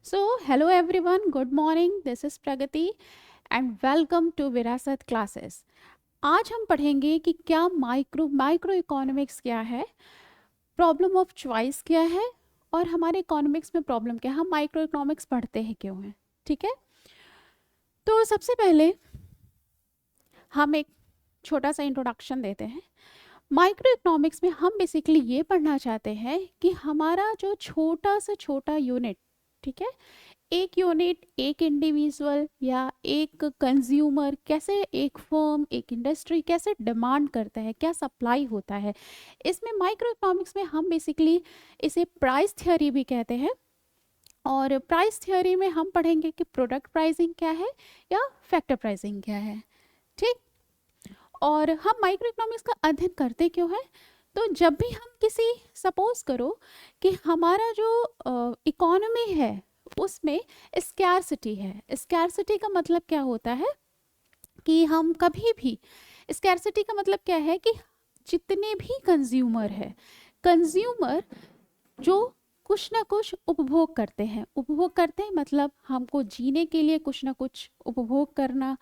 So, hello everyone, good morning. This is Pragati and welcome to विरासत classes. आज हम पढ़ेंगे कि क्या माइक्रो इकोनॉमिक्स क्या है, प्रॉब्लम ऑफ चॉइस क्या है और हमारे इकोनॉमिक्स में प्रॉब्लम क्या है, हम माइक्रो इकोनॉमिक्स पढ़ते हैं क्यों हैं. ठीक है, तो सबसे पहले हम एक छोटा सा इंट्रोडक्शन देते हैं. माइक्रो इकोनॉमिक्स में हम बेसिकली ये पढ़ना चाहते हैं कि हमारा जो छोटा से छोटा यूनिट, ठीक है, एक यूनिट, एक इंडिविजुअल या एक कंज्यूमर कैसे, एक फर्म, एक इंडस्ट्री कैसे डिमांड करता है, क्या सप्लाई होता है. इसमें माइक्रो इकोनॉमिक्स में हम बेसिकली इसे प्राइस थ्योरी भी कहते हैं. और प्राइस थ्योरी में हम पढ़ेंगे कि प्रोडक्ट प्राइसिंग क्या है या फैक्टर प्राइसिंग क्या है. ठीक. और हम माइक्रो इकोनॉमिक्स का अध्ययन करते क्यों है, तो जब भी हम किसी, सपोज करो कि हमारा जो इकोनॉमी है उसमें स्कैरसिटी है. स्कैरसिटी का मतलब क्या होता है कि हम कभी भी, स्कैरसिटी का मतलब क्या है कि जितने भी कंज्यूमर है, कंज्यूमर जो कुछ ना कुछ उपभोग करते हैं, उपभोग करते हैं मतलब हमको जीने के लिए कुछ ना कुछ उपभोग करना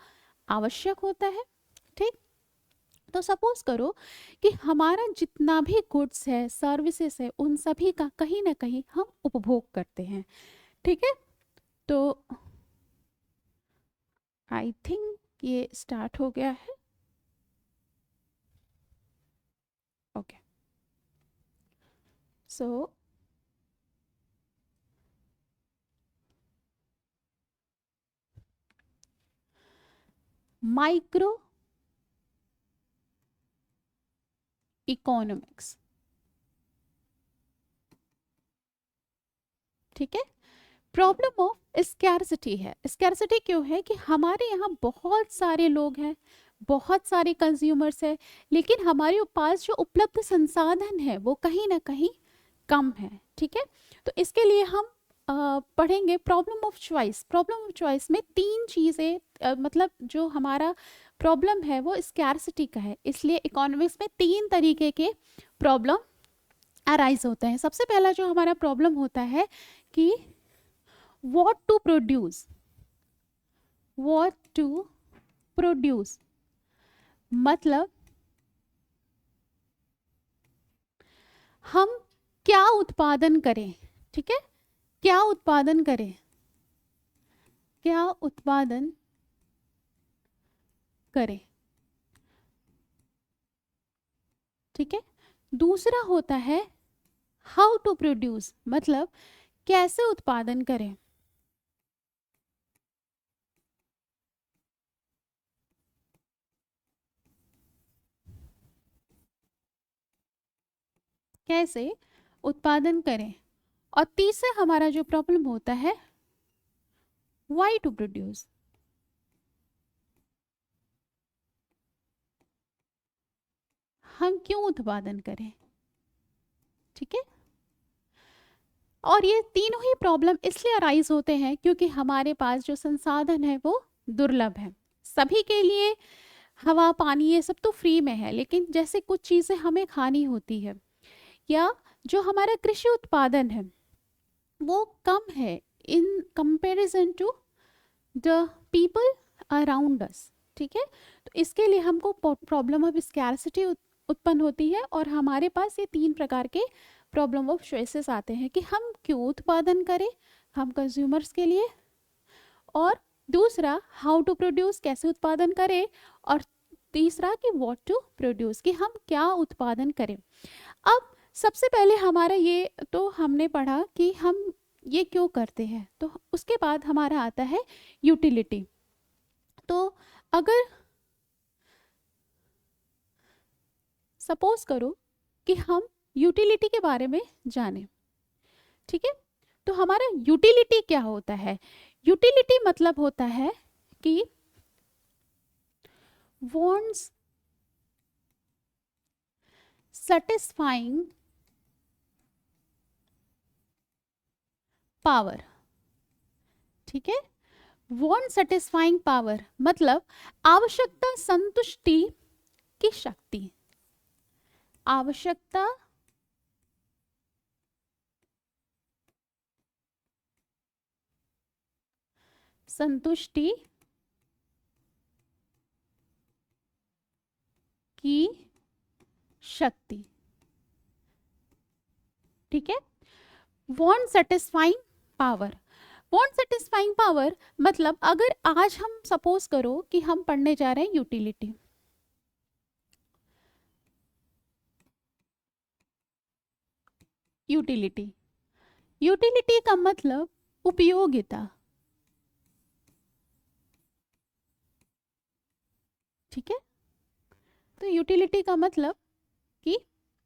आवश्यक होता है. ठीक. तो सपोज करो कि हमारा जितना भी गुड्स है, सर्विसेज है, उन सभी का कहीं ना कहीं हम उपभोग करते हैं. ठीक है, तो आई थिंक ये स्टार्ट हो गया है. Okay, so micro economics. ठीक है, प्रॉब्लम ऑफ स्कैरसिटी है. स्कैरसिटी क्यों है कि हमारे यहाँ बहुत सारे लोग हैं, बहुत सारे कंज्यूमर्स हैं, लेकिन हमारे पास जो उपलब्ध संसाधन है वो कहीं ना कहीं कम है. ठीक है, तो इसके लिए हम पढ़ेंगे problem of choice. Problem of choice में तीन चीज़ें, मतलब जो हमारा प्रॉब्लम है वो स्कैरसिटी का है, इसलिए इकोनॉमिक्स में तीन तरीके के प्रॉब्लम अराइज होते हैं. सबसे पहला जो हमारा प्रॉब्लम होता है कि what to produce, what to produce मतलब हम क्या उत्पादन करें. ठीक है, क्या उत्पादन करें, क्या उत्पादन करें. ठीक है, दूसरा होता है हाउ टू प्रोड्यूस, मतलब कैसे उत्पादन करें. कैसे उत्पादन करें. और तीसरा हमारा जो प्रॉब्लम होता है व्हाई टू प्रोड्यूस, हम क्यों उत्पादन करें. ठीक है, और ये तीनों ही प्रॉब्लम इसलिए अराइज होते हैं क्योंकि हमारे पास जो संसाधन है वो दुर्लभ है. सभी के लिए हवा, पानी, ये सब तो फ्री में है, लेकिन जैसे कुछ चीज़ें हमें खानी होती है या जो हमारा कृषि उत्पादन है वो कम है in comparison to the people around us. ठीक है, तो इसके लिए हमको प्रॉब्लम ऑफ स्कैरसिटी उत्पन्न होती है और हमारे पास ये तीन प्रकार के प्रॉब्लम ऑफ चॉइसेस आते हैं कि हम क्यों उत्पादन करें, हम कंज्यूमर्स के लिए, और दूसरा हाउ टू प्रोड्यूस, कैसे उत्पादन करें, और तीसरा कि व्हाट टू प्रोड्यूस, कि हम क्या उत्पादन करें. अब सबसे पहले हमारा ये तो हमने पढ़ा कि हम ये क्यों करते हैं, तो उसके बाद हमारा आता है यूटिलिटी. तो अगर सपोज करो कि हम यूटिलिटी के बारे में जानें. ठीक है, तो हमारा यूटिलिटी क्या होता है. यूटिलिटी मतलब होता है कि wants satisfying पावर. ठीक है, वॉन्ट सेटिस्फाइंग पावर मतलब आवश्यकता संतुष्टि की शक्ति. आवश्यकता संतुष्टि की शक्ति। ठीक है, want satisfying power. Want satisfying power मतलब अगर आज हम सपोज करो कि हम पढ़ने जा रहे हैं यूटिलिटी, यूटिलिटी यूटिलिटी का मतलब उपयोगिता। ठीक है, तो यूटिलिटी का मतलब कि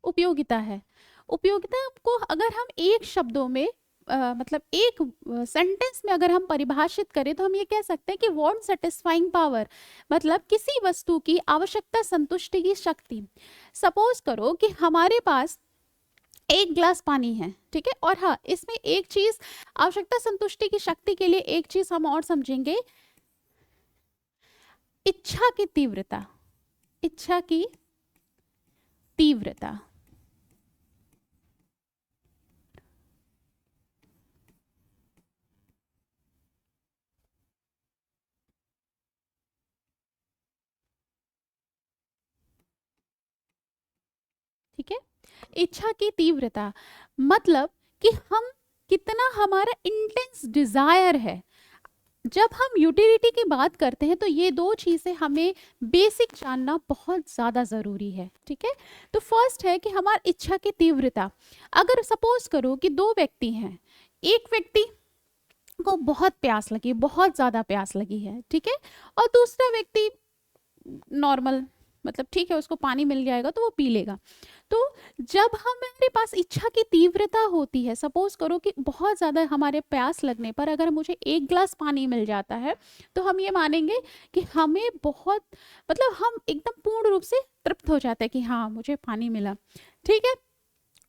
उपयोगिता है। उपयोगिता को अगर हम एक शब्दों में मतलब एक सेंटेंस में अगर हम परिभाषित करें तो हम ये कह सकते हैं कि वांट सेटिस्फाइंग पावर मतलब किसी वस्तु की आवश्यकता संतुष्टि की शक्ति। सपोज करो कि हमारे पास एक ग्लास पानी है, ठीक है, और हाँ इसमें एक चीज आवश्यकता संतुष्टि की शक्ति के लिए एक चीज हम और समझेंगे, इच्छा की तीव्रता। इच्छा की तीव्रता। ठीक है, इच्छा की तीव्रता मतलब कि हम कितना हमारा इंटेंस डिजायर है। जब हम यूटिलिटी की बात करते हैं तो ये दो चीजें हमें बेसिक जानना बहुत ज्यादा जरूरी है। ठीक है, तो फर्स्ट है कि हमारी इच्छा की तीव्रता। अगर सपोज करो कि दो व्यक्ति हैं, एक व्यक्ति को बहुत प्यास लगी, बहुत ज्यादा प्यास लगी है, ठीक है, और दूसरा व्यक्ति नॉर्मल मतलब ठीक है उसको पानी मिल जाएगा तो वो पी लेगा। तो जब हमारे पास इच्छा की तीव्रता होती है, सपोज करो कि बहुत ज़्यादा हमारे प्यास लगने पर अगर मुझे एक ग्लास पानी मिल जाता है तो हम ये मानेंगे कि हमें बहुत मतलब हम एकदम पूर्ण रूप से तृप्त हो जाते हैं कि हाँ मुझे पानी मिला। ठीक है,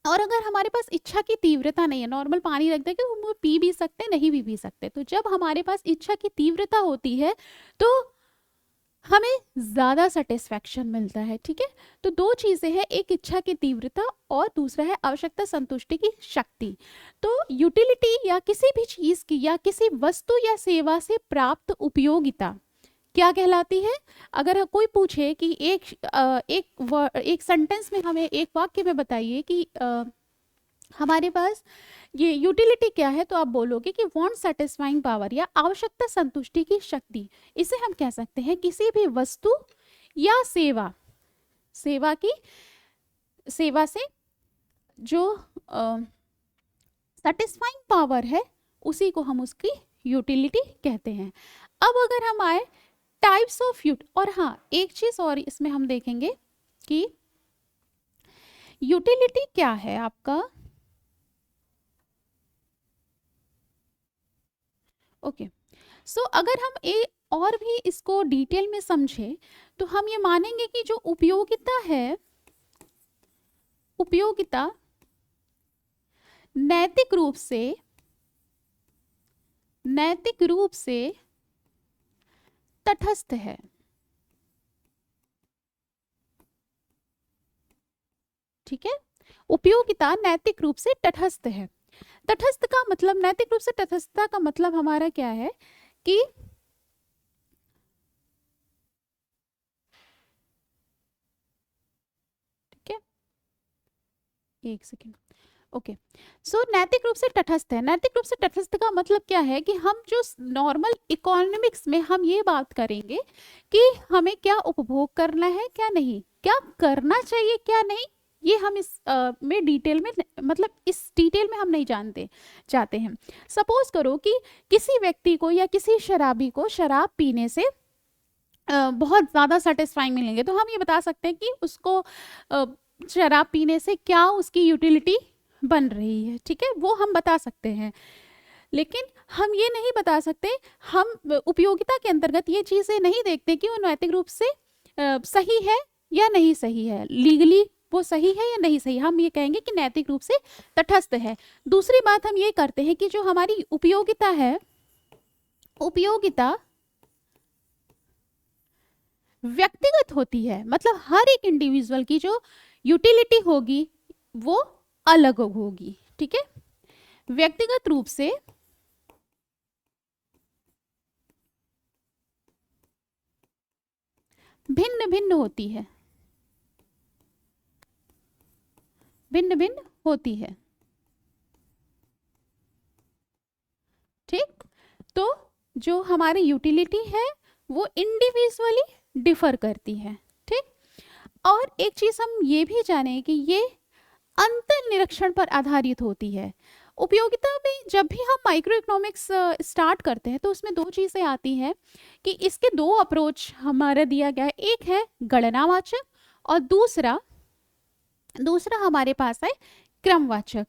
और अगर हमारे पास इच्छा की तीव्रता नहीं है, नॉर्मल पानी लगता है कि हम वो पी भी सकते नहीं भी पी सकते, तो जब हमारे पास इच्छा की तीव्रता होती है तो हमें ज्यादा सेटिस्फैक्शन मिलता है। ठीक है, तो दो चीजें हैं, एक इच्छा की तीव्रता और दूसरा है आवश्यकता संतुष्टि की शक्ति। तो यूटिलिटी या किसी भी चीज की या किसी वस्तु या सेवा से प्राप्त उपयोगिता क्या कहलाती है। अगर कोई पूछे कि एक सेंटेंस में हमें एक वाक्य में बताइए कि हमारे पास ये यूटिलिटी क्या है, तो आप बोलोगे कि वांट सेटिस्फाइंग पावर या आवश्यकता संतुष्टि की शक्ति। इसे हम कह सकते हैं किसी भी वस्तु या सेवा की सेवा से जो सेटिस्फाइंग पावर है उसी को हम उसकी यूटिलिटी कहते हैं। अब अगर हम आए टाइप्स ऑफ और हाँ एक चीज और इसमें हम देखेंगे कि यूटिलिटी क्या है आपका। ओके, सो अगर हम और भी इसको डिटेल में समझें तो हम ये मानेंगे कि जो उपयोगिता है, उपयोगिता नैतिक रूप से तटस्थ है। ठीक है, उपयोगिता नैतिक रूप से तटस्थ है। तटस्थ का मतलब, नैतिक रूप से तटस्थता का मतलब हमारा क्या है कि ठीक है, एक सेकेंड। ओके, सो नैतिक रूप से तटस्थ है। नैतिक रूप से तटस्थ का मतलब क्या है कि हम जो नॉर्मल इकोनॉमिक्स में हम ये बात करेंगे कि हमें क्या उपभोग करना है क्या नहीं, क्या करना चाहिए क्या नहीं, ये हम इस में डिटेल में मतलब इस डिटेल में हम नहीं जानते चाहते हैं। सपोज करो कि किसी व्यक्ति को या किसी शराबी को शराब पीने से बहुत ज़्यादा सेटिस्फाइंग मिलेंगे, तो हम ये बता सकते हैं कि उसको शराब पीने से क्या उसकी यूटिलिटी बन रही है। ठीक है, वो हम बता सकते हैं, लेकिन हम ये नहीं बता सकते, हम उपयोगिता के अंतर्गत ये चीज़ें नहीं देखते कि वो नैतिक रूप से सही है या नहीं सही है, लीगली वो सही है या नहीं सही। हम ये कहेंगे कि नैतिक रूप से तटस्थ है। दूसरी बात हम ये करते हैं कि जो हमारी उपयोगिता है, उपयोगिता व्यक्तिगत होती है, मतलब हर एक इंडिविजुअल की जो यूटिलिटी होगी वो अलग होगी। ठीक है, व्यक्तिगत रूप से भिन्न भिन्न होती है, भिन्न भिन्न होती है। ठीक, तो जो हमारी यूटिलिटी है वो इंडिविजुअली डिफर करती है। ठीक, और एक चीज हम ये भी जाने कि ये अंतर निरीक्षण पर आधारित होती है। उपयोगिता में जब भी हम माइक्रो इकोनॉमिक्स स्टार्ट करते हैं तो उसमें दो चीजें आती हैं कि इसके दो अप्रोच हमारा दिया गया है। एक है गणनावाचक और दूसरा हमारे पास है क्रमवाचक।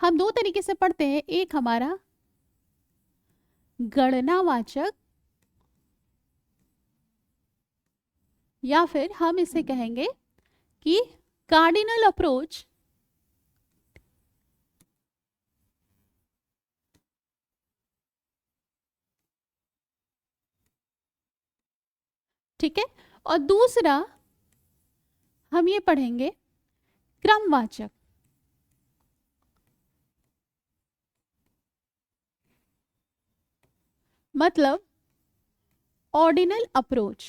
हम दो तरीके से पढ़ते हैं, एक हमारा गणनावाचक या फिर हम इसे कहेंगे कि कार्डिनल अप्रोच। ठीक है, और दूसरा हम ये पढ़ेंगे क्रमवाचक। मतलब ऑर्डिनल अप्रोच।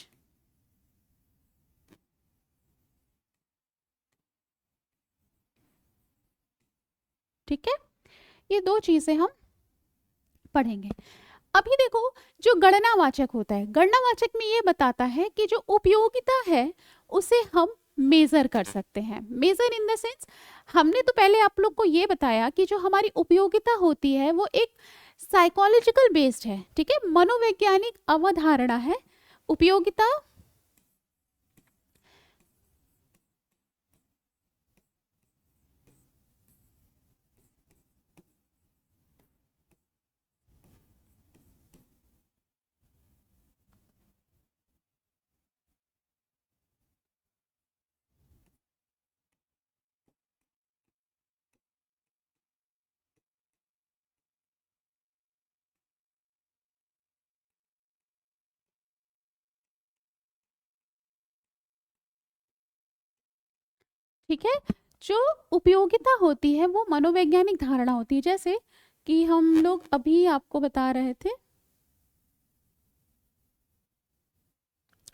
ठीक है, ये दो चीजें हम पढ़ेंगे। अभी देखो, जो गणनावाचक होता है, गणनावाचक में ये बताता है कि जो उपयोगिता है उसे हम मेजर कर सकते हैं। मेजर इन द सेंस, हमने तो पहले आप लोग को ये बताया कि जो हमारी उपयोगिता होती है वो एक साइकोलॉजिकल बेस्ड है। ठीक है, मनोवैज्ञानिक अवधारणा है उपयोगिता। ठीक है, जो उपयोगिता होती है वो मनोवैज्ञानिक धारणा होती है। जैसे कि हम लोग अभी आपको बता रहे थे,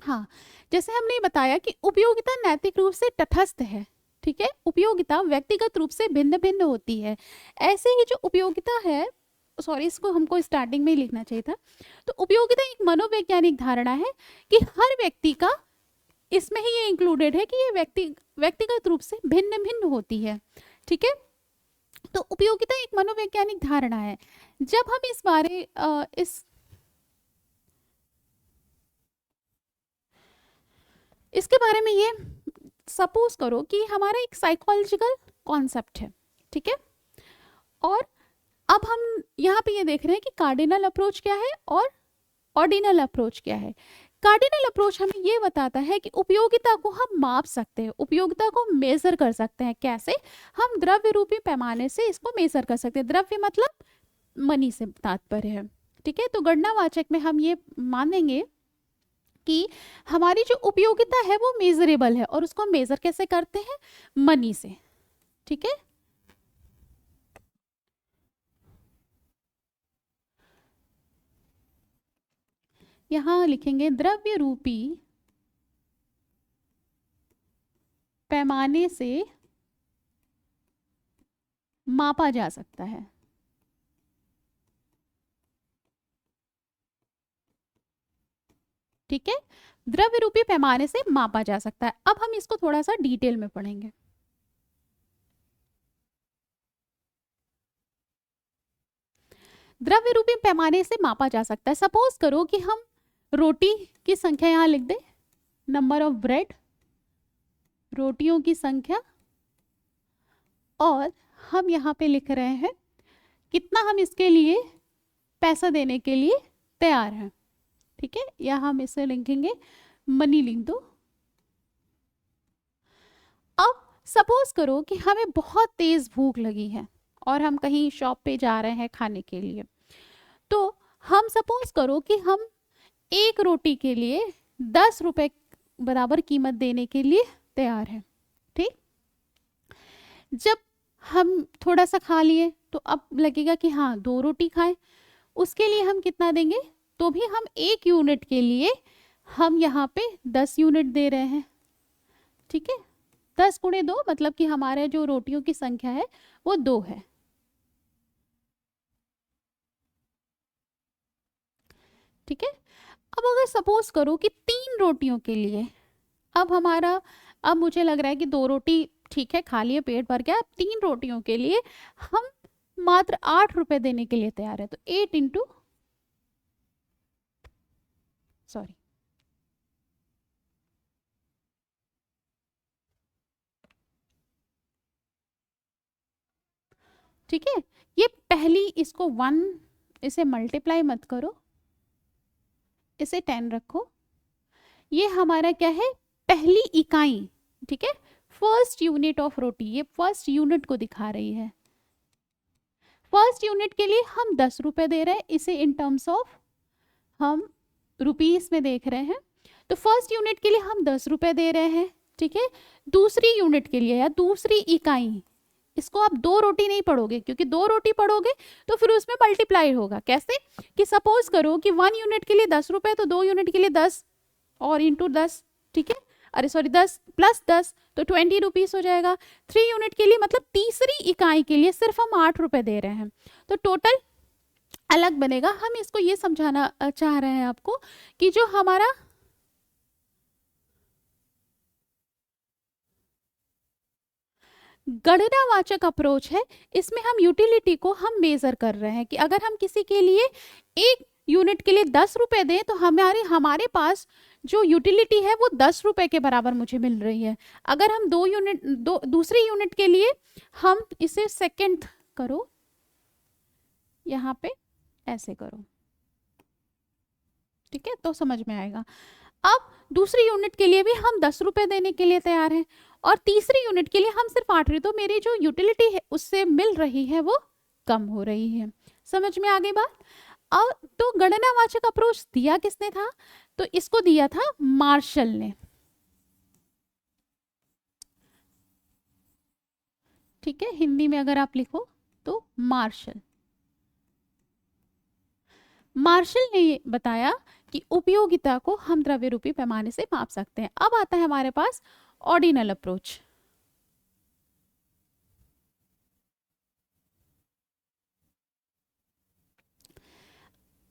हाँ, जैसे हमने बताया कि उपयोगिता नैतिक रूप से तटस्थ है। ठीक है, उपयोगिता व्यक्तिगत रूप से भिन्न भिन्न होती है। ऐसे ही जो उपयोगिता है, सॉरी इसको हमको स्टार्टिंग में ही लिखना चाहिए था। तो उपयोगिता एक मनोवैज्ञानिक धारणा है कि हर व्यक्ति का, इसमें ही ये इंक्लूडेड है कि ये व्यक्तिगत रूप से भिन्न भिन्न होती है। ठीक है, तो उपयोगिता एक मनोवैज्ञानिक धारणा है। जब हम इस बारे इसके बारे में ये सपोज करो कि हमारा एक साइकोलॉजिकल कॉन्सेप्ट है। ठीक है, और अब हम यहाँ पे ये देख रहे हैं कि कार्डिनल अप्रोच क्या है और ऑर्डिनल अप्रोच क्या है। कार्डिनल अप्रोच हमें ये बताता है कि उपयोगिता को हम माप सकते हैं, उपयोगिता को मेजर कर सकते हैं। कैसे? हम द्रव्य रूपी पैमाने से इसको मेजर कर सकते हैं। द्रव्य मतलब मनी से तात्पर्य है। ठीक है, तो गणनावाचक में हम ये मानेंगे कि हमारी जो उपयोगिता है वो मेजरेबल है, और उसको मेजर कैसे करते हैं? मनी से। ठीक है, यहां लिखेंगे द्रव्य रूपी पैमाने से मापा जा सकता है। ठीक है, द्रव्य रूपी पैमाने से मापा जा सकता है। अब हम इसको थोड़ा सा डिटेल में पढ़ेंगे। द्रव्य रूपी पैमाने से मापा जा सकता है। सपोज करो कि हम रोटी की संख्या यहां लिख दें, नंबर ऑफ ब्रेड, रोटियों की संख्या, और हम यहाँ पे लिख रहे हैं कितना हम इसके लिए पैसा देने के लिए तैयार हैं। ठीक है, या हम इसे लिखेंगे मनी लिख दो। अब सपोज करो कि हमें बहुत तेज भूख लगी है और हम कहीं शॉप पे जा रहे हैं खाने के लिए। तो हम सपोज करो कि हम एक रोटी के लिए 10 रुपए बराबर कीमत देने के लिए तैयार हैं। ठीक, जब हम थोड़ा सा खा लिए तो अब लगेगा कि हाँ 2 रोटी खाएं, उसके लिए हम कितना देंगे, तो भी हम 1 यूनिट के लिए हम यहाँ पे 10 यूनिट दे रहे हैं। ठीक है, 10 गुणे 2 मतलब कि हमारे जो रोटियों की संख्या है वो 2 है। ठीक है, अब अगर सपोज करो कि 3 रोटियों के लिए, अब मुझे लग रहा है कि 2 रोटी ठीक है खा लिए, पेट भर गया, अब 3 रोटियों के लिए हम मात्र 8 रुपए देने के लिए तैयार है। तो 8 इंटू सॉरी ठीक है, ये पहली, इसको 1, इसे मल्टीप्लाई मत करो, इसे 10 रखो, ये हमारा क्या है, पहली इकाई। ठीक है, फर्स्ट यूनिट ऑफ रोटी, ये फर्स्ट यूनिट को दिखा रही है। फर्स्ट यूनिट के लिए हम 10 रुपए दे रहे हैं, इसे इन टर्म्स ऑफ हम रुपीस में देख रहे हैं। तो फर्स्ट यूनिट के लिए हम 10 रुपए दे रहे हैं। ठीक है, दूसरी यूनिट के लिए या दूसरी इकाई, इसको आप 2 रोटी नहीं पढ़ोगे, क्योंकि 2 रोटी पढ़ोगे तो फिर उसमें मल्टीप्लाई होगा। कैसे कि सपोज करो कि 1 यूनिट के लिए 10 रुपए, तो 2 यूनिट के लिए 10 और इंटू 10। ठीक है, अरे सॉरी 10 प्लस 10 तो 20 रुपीज हो जाएगा। 3 यूनिट के लिए मतलब तीसरी इकाई के लिए सिर्फ हम 8 रुपए दे रहे हैं, तो टोटल अलग बनेगा। हम इसको ये समझाना चाह रहे हैं आपको कि जो हमारा गणनावाचक अप्रोच है, इसमें हम यूटिलिटी को हम मेजर कर रहे हैं कि अगर हम किसी के लिए 1 यूनिट के लिए 10 रुपए दें तो हमारे पास जो यूटिलिटी है वो 10 रुपए के बराबर मुझे मिल रही है। अगर हम दूसरी यूनिट के लिए हम इसे सेकंड करो, यहाँ पे ऐसे करो, ठीक है, तो समझ में आएगा। अब दूसरी यूनिट के लिए भी हम 10 रुपए देने के लिए तैयार हैं, और तीसरी यूनिट के लिए हम सिर्फ 8 रहे, तो मेरी जो यूटिलिटी है उससे मिल रही है वो कम हो रही है। समझ में आ गई बात। अब तो गणनावाचक अप्रोच दिया किसने था, तो इसको दिया था मार्शल ने। ठीक है, हिंदी में अगर आप लिखो तो मार्शल ने ये बताया कि उपयोगिता को हम द्रव्य रूपी पैमाने से माप सकते हैं। अब आता है हमारे पास ऑर्डिनल अप्रोच।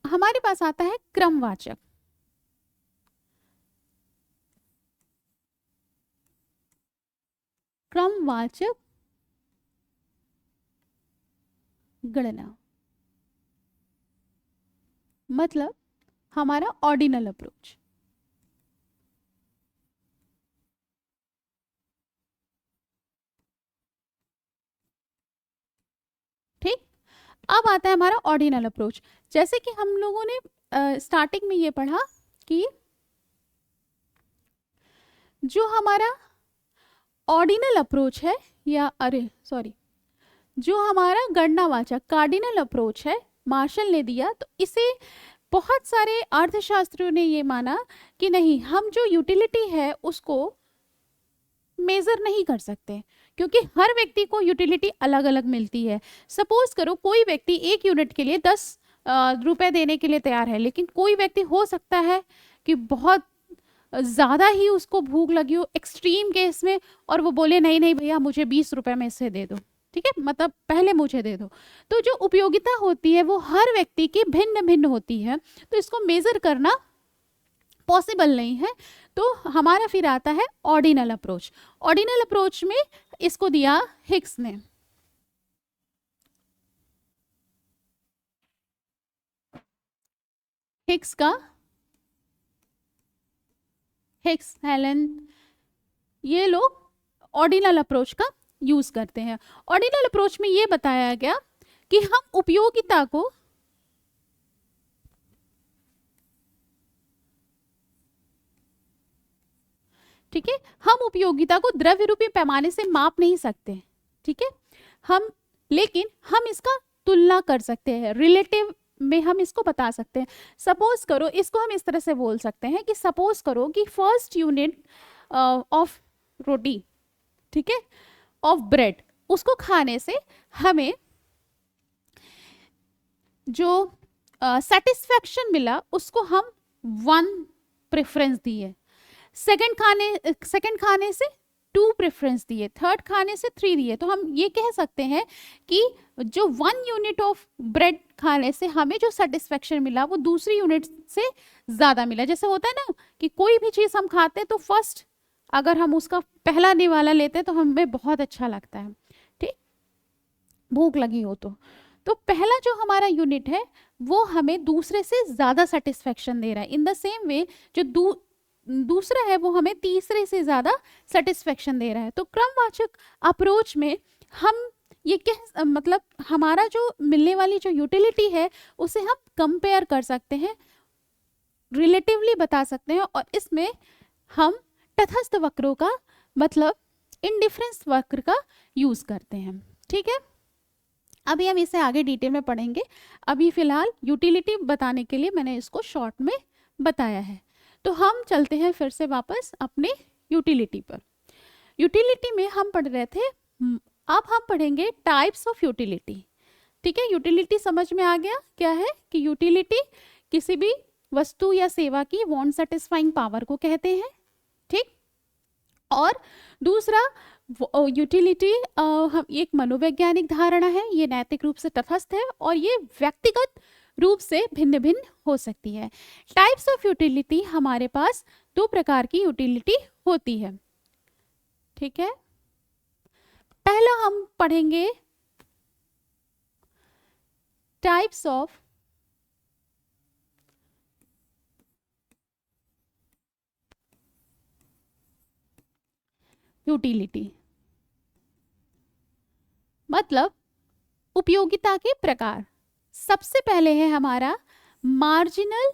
हमारे पास आता है क्रमवाचक। क्रमवाचक गणना मतलब हमारा ऑर्डिनल अप्रोच। ठीक, अब आता है हमारा ऑर्डिनल अप्रोच। जैसे कि हम लोगों ने स्टार्टिंग में ये पढ़ा कि जो हमारा ऑर्डिनल अप्रोच है, या अरे सॉरी, जो हमारा गणनावाचक कार्डिनल अप्रोच है मार्शल ने दिया, तो इसे बहुत सारे अर्थशास्त्रियों ने ये माना कि नहीं, हम जो यूटिलिटी है उसको मेजर नहीं कर सकते, क्योंकि हर व्यक्ति को यूटिलिटी अलग अलग मिलती है। सपोज करो कोई व्यक्ति 1 यूनिट के लिए 10 रुपए देने के लिए तैयार है, लेकिन कोई व्यक्ति हो सकता है कि बहुत ज़्यादा ही उसको भूख लगी हो एक्सट्रीम केस में, और वो बोले नहीं नहीं भैया मुझे 20 रुपए में से दे दो। ठीक है, मतलब पहले मुझे दे दो। तो जो उपयोगिता होती है वो हर व्यक्ति की भिन्न भिन्न होती है, तो इसको मेजर करना पॉसिबल नहीं है। तो हमारा फिर आता है ऑर्डिनल अप्रोच। ऑर्डिनल अप्रोच में इसको दिया हिक्स ने। हिक्स, हेलन, ये लोग ऑर्डिनल अप्रोच का यूज करते हैं। ऑर्डिनल अप्रोच में ये बताया गया कि हम उपयोगिता को ठीक है, हम उपयोगिता को द्रव्य रूपी पैमाने से माप नहीं सकते। ठीक है, लेकिन हम इसका तुलना कर सकते हैं, रिलेटिव में हम इसको बता सकते हैं। सपोज करो, इसको हम इस तरह से बोल सकते हैं कि सपोज करो कि फर्स्ट यूनिट ऑफ रोटी, ठीक है, ऑफ ब्रेड उसको खाने से हमें जो सेटिस्फैक्शन मिला उसको हम 1 प्रेफरेंस दिए, सेकंड खाने से 2 प्रेफरेंस दिए, थर्ड खाने से 3 दिए। तो हम ये कह सकते हैं कि जो 1 यूनिट ऑफ ब्रेड खाने से हमें जो सेटिस्फेक्शन मिला वो दूसरी यूनिट से ज़्यादा मिला। जैसे होता है ना कि कोई भी चीज़ हम खाते हैं तो फर्स्ट अगर हम उसका पहला निवाला लेते हैं तो हमें बहुत अच्छा लगता है, ठीक, भूख लगी हो तो पहला जो हमारा यूनिट है वो हमें दूसरे से ज़्यादा सेटिस्फेक्शन दे रहा है। इन द सेम वे जो दूसरा है वो हमें तीसरे से ज़्यादा सेटिस्फेक्शन दे रहा है। तो क्रमवाचक अप्रोच में हम ये कह मतलब हमारा जो मिलने वाली जो यूटिलिटी है उसे हम कंपेयर कर सकते हैं, रिलेटिवली बता सकते हैं, और इसमें हम तटस्थ वक्रों का मतलब इंडिफरेंस वक्र का यूज करते हैं। ठीक है, अभी हम इसे आगे डिटेल में पढ़ेंगे। अभी फिलहाल यूटिलिटी बताने के लिए मैंने इसको शॉर्ट में बताया है। तो हम चलते हैं फिर से वापस अपने यूटिलिटी पर। यूटिलिटी में हम पढ़ रहे थे, अब हम पढ़ेंगे टाइप्स ऑफ यूटिलिटी। ठीक है, यूटिलिटी समझ में आ गया क्या है कि यूटिलिटी किसी भी वस्तु या सेवा की वॉन्ट सेटिस्फाइंग पावर को कहते हैं। ठीक, और दूसरा यूटिलिटी हम एक मनोवैज्ञानिक धारणा है, ये नैतिक रूप से तटस्थ है और ये व्यक्तिगत रूप से भिन्न भिन्न हो सकती है। टाइप्स ऑफ यूटिलिटी हमारे पास 2 प्रकार की यूटिलिटी होती है। ठीक है, पहला हम पढ़ेंगे टाइप्स ऑफ यूटिलिटी, मतलब उपयोगिता के प्रकार। सबसे पहले है हमारा मार्जिनल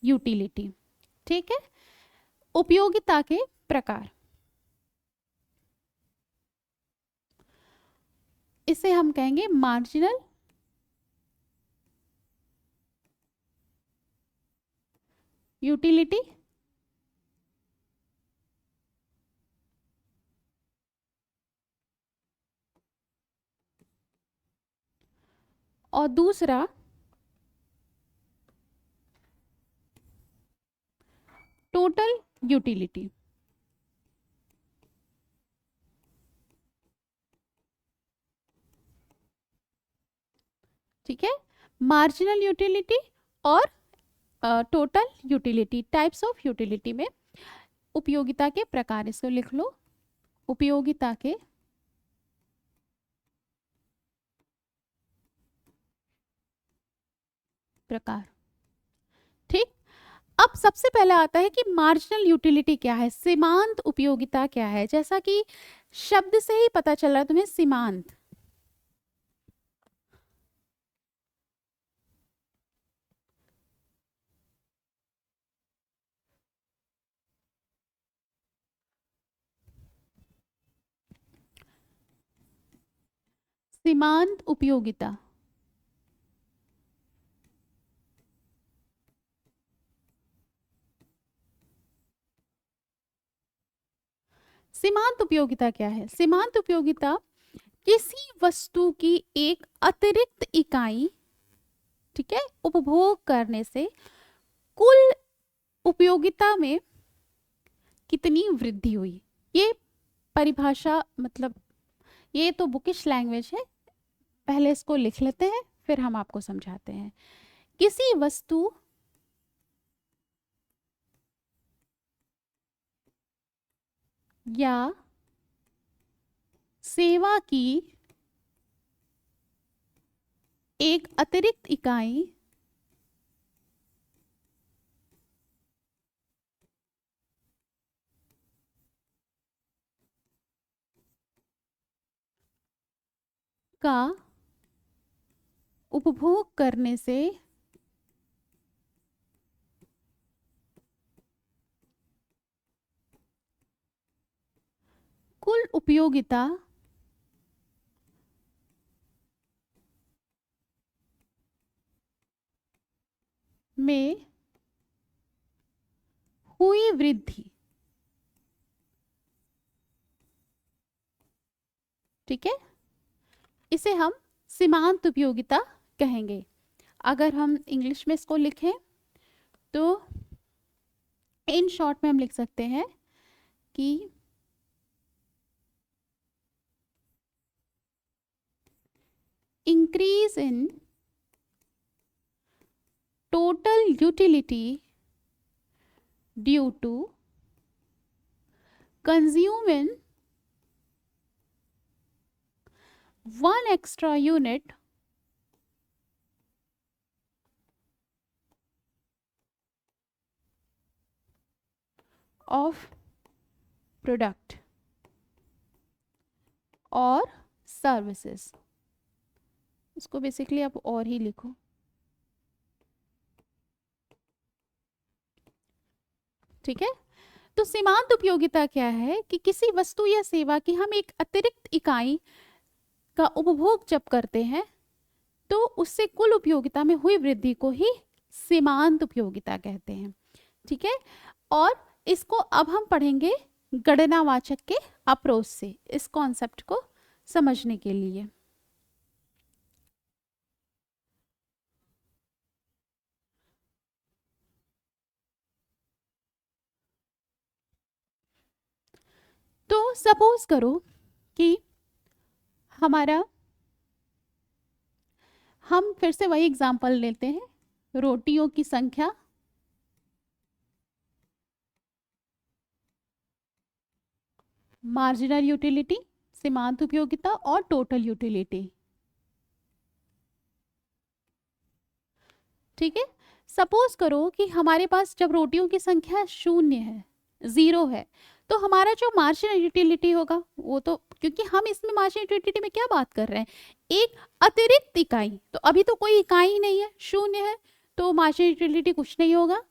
यूटिलिटी। ठीक है, उपयोगिता के प्रकार, इसे हम कहेंगे मार्जिनल यूटिलिटी। और दूसरा टोटल यूटिलिटी। ठीक है, मार्जिनल यूटिलिटी और total utility, types of utility में उपयोगिता के प्रकार, इसको लिख लो, उपयोगिता के प्रकार। ठीक, अब सबसे पहले आता है कि मार्जिनल यूटिलिटी क्या है, सीमांत उपयोगिता क्या है। जैसा कि शब्द से ही पता चल रहा है तुम्हें, सीमांत, सीमांत उपयोगिता। सीमांत उपयोगिता क्या है? सीमांत उपयोगिता किसी वस्तु की एक अतिरिक्त इकाई, ठीक है, उपभोग करने से कुल उपयोगिता में कितनी वृद्धि हुई। ये परिभाषा मतलब ये तो बुकिश लैंग्वेज है, पहले इसको लिख लेते हैं फिर हम आपको समझाते हैं। किसी वस्तु या सेवा की एक अतिरिक्त इकाई का उपभोग करने से कुल उपयोगिता में हुई वृद्धि। ठीक है, इसे हम सीमांत उपयोगिता कहेंगे। अगर हम इंग्लिश में इसको लिखें तो इन शॉर्ट में हम लिख सकते हैं कि increase in total utility due to consuming one extra unit of product or services। इसको बेसिकली आप और ही लिखो। ठीक है, तो सीमांत उपयोगिता क्या है कि किसी वस्तु या सेवा की हम एक अतिरिक्त इकाई का उपभोग जब करते हैं तो उससे कुल उपयोगिता में हुई वृद्धि को ही सीमांत उपयोगिता कहते हैं। ठीक है, और इसको अब हम पढ़ेंगे गणनावाचक के अप्रोच से इस कॉन्सेप्ट को समझने के लिए। तो सपोज करो कि हमारा, हम फिर से वही एग्जांपल लेते हैं, रोटियों की संख्या मार्जिनल यूटिलिटी, सीमांत उपयोगिता और टोटल यूटिलिटी। ठीक है, सपोज करो कि हमारे पास जब रोटियों की संख्या 0 है, 0 है, तो हमारा जो मार्जिनल यूटिलिटी होगा वो तो, क्योंकि हम इसमें मार्जिनल यूटिलिटी में क्या बात कर रहे हैं, एक अतिरिक्त इकाई, तो अभी तो कोई इकाई ही नहीं है, 0 है, तो मार्जिनल यूटिलिटी कुछ नहीं होगा।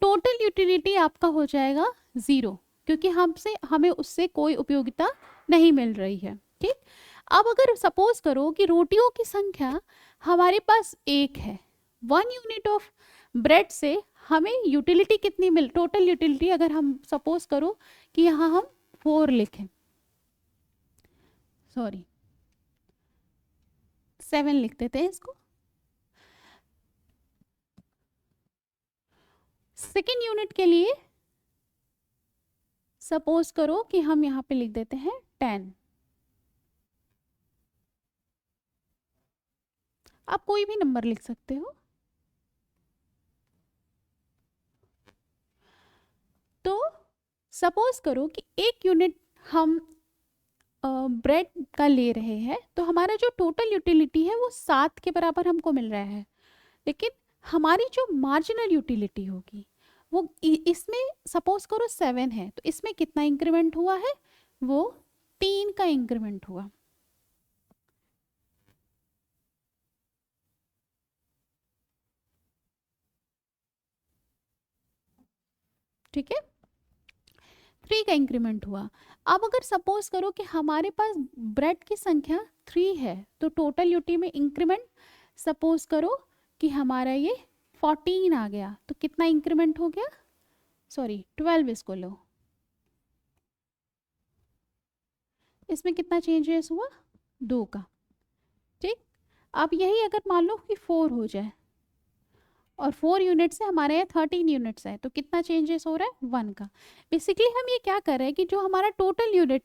टोटल यूटिलिटी आपका हो जाएगा 0, क्योंकि हमें उससे कोई उपयोगिता नहीं मिल रही है। ठीक, अब अगर सपोज करो कि रोटियों की संख्या हमारे पास 1 है, 1 यूनिट ऑफ ब्रेड से हमें यूटिलिटी कितनी मिल, टोटल यूटिलिटी अगर हम सपोज करो कि यहाँ हम 4 लिखें, सॉरी 7 लिख देते हैं इसको। सेकेंड यूनिट के लिए सपोज करो कि हम यहाँ पे लिख देते हैं 10। आप कोई भी नंबर लिख सकते हो। तो सपोज करो कि 1 यूनिट हम ब्रेड का ले रहे हैं, तो हमारा जो टोटल यूटिलिटी है वो 7 के बराबर हमको मिल रहा है, लेकिन हमारी जो मार्जिनल यूटिलिटी होगी वो इसमें सपोज करो 7 है, तो इसमें कितना इंक्रीमेंट हुआ है, वो 3 का इंक्रीमेंट हुआ। ठीक है, 3 का इंक्रीमेंट हुआ। अब अगर सपोज करो कि हमारे पास ब्रेड की संख्या 3 है, तो टोटल यूटी में इंक्रीमेंट सपोज करो कि हमारा ये 14 आ गया, तो कितना इंक्रीमेंट हो गया, सॉरी 12 इसको लो, इसमें कितना चेंजेस हुआ, 2 का। ठीक, अब यही अगर मान लो कि 4 हो जाए और 4 यूनिट से हमारे यहाँ 13 यूनिट्स है, तो कितना चेंजेस हो रहा है, 1 का। बेसिकली हम ये क्या कर रहे हैं कि जो हमारा टोटल यूनिट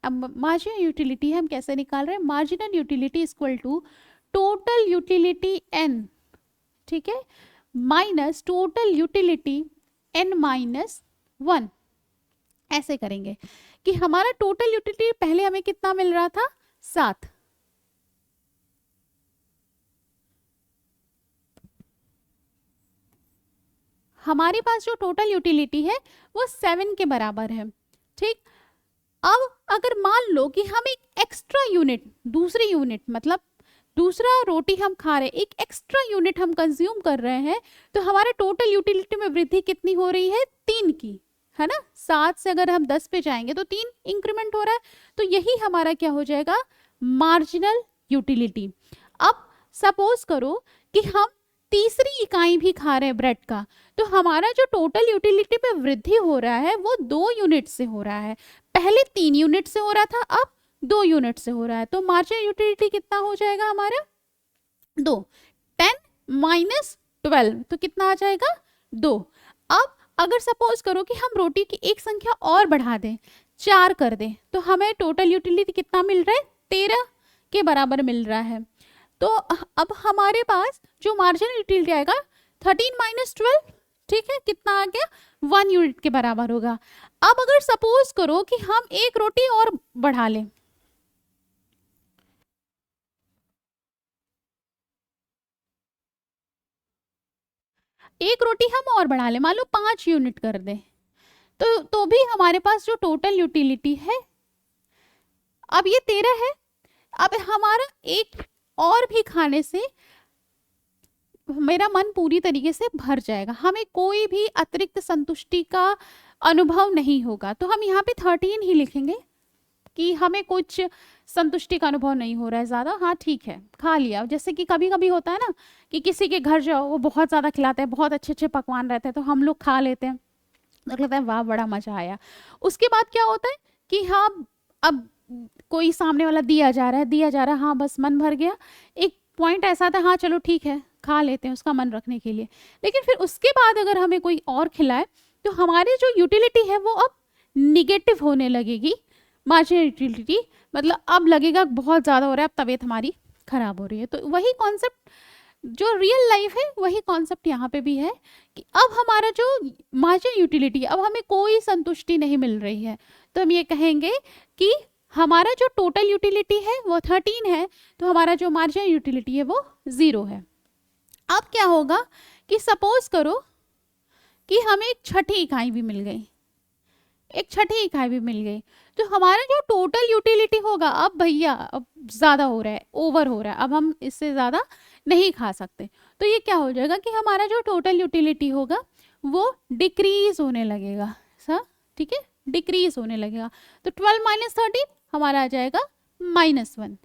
मार्जिनल यूटिलिटी है, हम कैसे निकाल रहे हैं, marginal utility equal to total utility n, ठीक है, minus total utility n minus 1। ऐसे करेंगे कि हमारा टोटल यूटिलिटी पहले हमें कितना मिल रहा था, 7, हमारे पास जो टोटल यूटिलिटी है वो 7 के बराबर है। ठीक, अब अगर मान लो कि हम एक एक्स्ट्रा यूनिट, दूसरी यूनिट मतलब दूसरा रोटी हम खा रहे हैं, एक एक्स्ट्रा यूनिट हम कंज्यूम कर रहे हैं, तो हमारे टोटल यूटिलिटी में वृद्धि कितनी हो रही है, 3 की, है ना। 7 से अगर हम 10 पे जाएंगे तो 3 इंक्रीमेंट हो रहा है, तो यही हमारा क्या हो जाएगा, मार्जिनल यूटिलिटी। अब सपोज करो कि हम तीसरी इकाई भी खा रहे हैं ब्रेड का, तो हमारा जो टोटल यूटिलिटी में वृद्धि हो रहा है वो 2 यूनिट से हो रहा है, पहले 3 यूनिट से हो रहा था, अब 2 यूनिट से हो रहा है, तो मार्जिनल यूटिलिटी कितना हो जाएगा हमारा 2। 10 माइनस 12 तो कितना आ जाएगा 2। अब अगर सपोज करो कि हम रोटी की एक संख्या और बढ़ा दें, 4 कर दें, तो हमें टोटल यूटिलिटी कितना मिल रहा है 13 के बराबर मिल रहा है। तो अब हमारे पास जो मार्जिनल यूटिलिटी आएगा 13 माइनस 12, ठीक है, कितना आ गया 1 यूनिट के बराबर होगा। अब अगर सपोज करो कि हम एक रोटी और बढ़ा लें, एक रोटी हम और बढ़ा लें, मान लो 5 यूनिट कर दें, तो भी हमारे पास जो टोटल यूटिलिटी है अब ये 13 है। अब हमारा एक और भी खाने से मेरा मन पूरी तरीके से भर जाएगा, हमें कोई भी अतिरिक्त संतुष्टि का अनुभव नहीं होगा, तो हम यहाँ पे 13 ही लिखेंगे कि हमें कुछ संतुष्टि का अनुभव नहीं हो रहा है ज़्यादा। हाँ ठीक है, खा लिया। जैसे कि कभी कभी होता है ना कि किसी के घर जाओ, वो बहुत ज़्यादा खिलाते हैं, बहुत अच्छे अच्छे पकवान रहते हैं, तो हम लोग खा लेते हैं, तो लगता है वाह बड़ा मज़ा आया। उसके बाद क्या होता है कि हाँ अब कोई सामने वाला दिया जा रहा है, दिया जा रहा है, हाँ बस मन भर गया। एक पॉइंट ऐसा था, हाँ चलो ठीक है खा लेते हैं उसका मन रखने के लिए, लेकिन फिर उसके बाद अगर हमें कोई और खिलाए तो हमारी जो यूटिलिटी है वो अब निगेटिव होने लगेगी। मार्जिनल यूटिलिटी मतलब अब लगेगा बहुत ज़्यादा हो रहा है, अब तबीयत हमारी खराब हो रही है। तो वही कॉन्सेप्ट जो रियल लाइफ है वही कॉन्सेप्ट यहाँ पे भी है कि अब हमारा जो मार्जिनल यूटिलिटी है, अब हमें कोई संतुष्टि नहीं मिल रही है, तो हम ये कहेंगे कि हमारा जो टोटल यूटिलिटी है वो 13 है, तो हमारा जो मार्जिनल यूटिलिटी है वो 0 है। अब क्या होगा कि सपोज करो कि हमें एक छठी इकाई भी मिल गई, एक छठी इकाई भी मिल गई, तो हमारा जो टोटल यूटिलिटी होगा अब भैया अब ज़्यादा हो रहा है, ओवर हो रहा है, अब हम इससे ज़्यादा नहीं खा सकते, तो ये क्या हो जाएगा कि हमारा जो टोटल यूटिलिटी होगा वो डिक्रीज होने लगेगा। सर ठीक है, डिक्रीज होने लगेगा, तो 12 माइनस 13 हमारा आ जाएगा -1।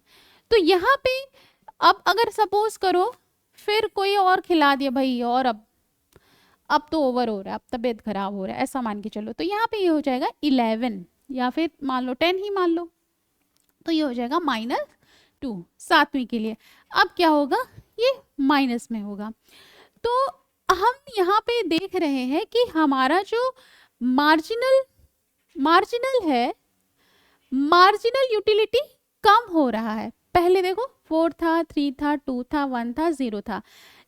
तो यहाँ पे अब अगर सपोज करो फिर कोई और खिला दिया भाई, और अब तो ओवर हो रहा है, अब तबीयत खराब हो रहा है, ऐसा मान के चलो, तो यहाँ पे ये हो जाएगा 11 या फिर मान लो 10 ही मान लो, तो ये हो जाएगा -2 सातवीं के लिए। अब क्या होगा, ये माइनस में होगा। तो हम यहाँ पे देख रहे हैं कि हमारा जो मार्जिनल है, मार्जिनल यूटिलिटी कम हो रहा है। पहले देखो 4 था, 3 था, 2 था, 1 था, 0 था,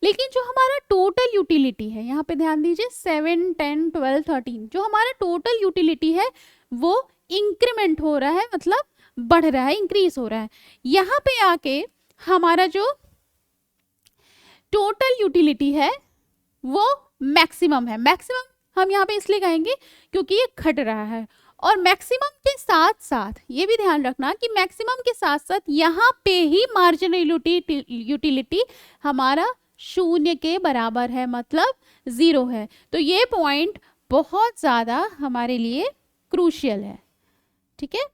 लेकिन जो हमारा टोटल यूटिलिटी है, यहाँ पे ध्यान दीजिए 7, 10, 12, 13, जो हमारा टोटल यूटिलिटी है वो इंक्रीमेंट हो रहा है, मतलब बढ़ रहा है, इंक्रीज हो रहा है। यहाँ पे आके हमारा जो टोटल यूटिलिटी है वो मैक्सिमम है। मैक्सिमम हम यहाँ पे इसलिए कहेंगे क्योंकि ये घट रहा है, और मैक्सिमम के साथ साथ ये भी ध्यान रखना कि मैक्सिमम के साथ साथ यहाँ पे ही मार्जिनल यूटिलिटी हमारा 0 के बराबर है, मतलब 0 है। तो ये पॉइंट बहुत ज़्यादा हमारे लिए क्रूशियल है, ठीक है,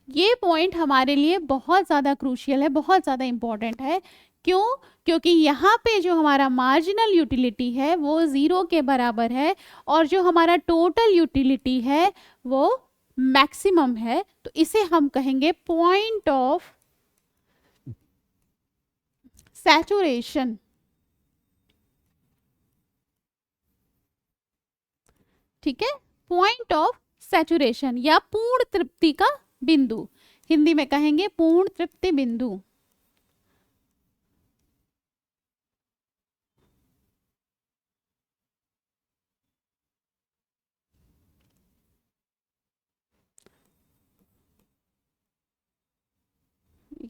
ये पॉइंट हमारे लिए बहुत ज़्यादा क्रूशियल है, बहुत ज़्यादा इंपॉर्टेंट है। क्यों? क्योंकि यहाँ पे जो हमारा मार्जिनल यूटिलिटी है वो 0 के बराबर है, और जो हमारा टोटल यूटिलिटी है वो मैक्सिमम है, तो इसे हम कहेंगे पॉइंट ऑफ सैचुरेशन। ठीक है, पॉइंट ऑफ सैचुरेशन या पूर्ण तृप्ति का बिंदु, हिंदी में कहेंगे पूर्ण तृप्ति बिंदु।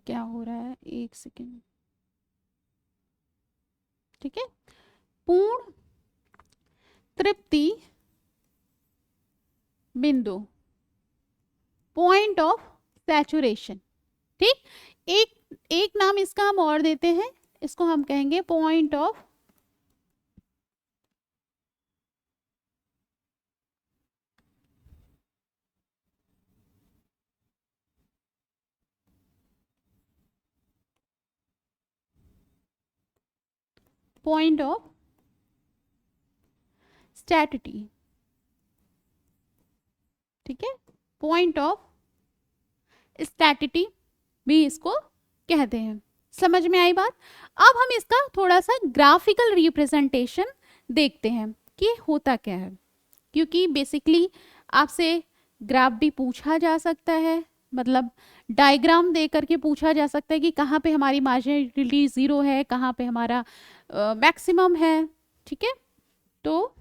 क्या हो रहा है, एक सेकेंड, ठीक है, पूर्ण तृप्ति बिंदु, पॉइंट ऑफ सैचुरेशन। ठीक, एक एक नाम इसका हम और देते हैं, इसको हम कहेंगे पॉइंट ऑफ स्टैटिटी। ठीक है, पॉइंट ऑफ स्टैटिटी भी इसको कहते हैं। समझ में आई बात? अब हम इसका थोड़ा सा ग्राफिकल रिप्रेजेंटेशन देखते हैं कि होता क्या है, क्योंकि बेसिकली आपसे ग्राफ भी पूछा जा सकता है, मतलब डायग्राम दे करके पूछा जा सकता है कि कहाँ पे हमारी मार्जिनलिटी ज़ीरो है, कहाँ पे हमारा मैक्सिमम है। ठीक है, तो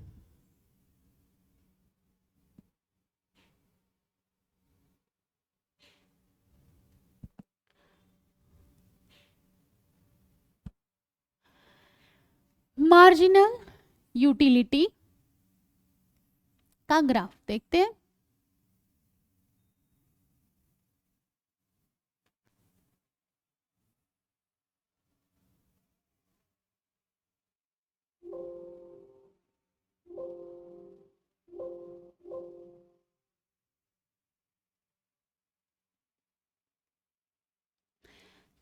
मार्जिनल यूटिलिटी का ग्राफ देखते हैं।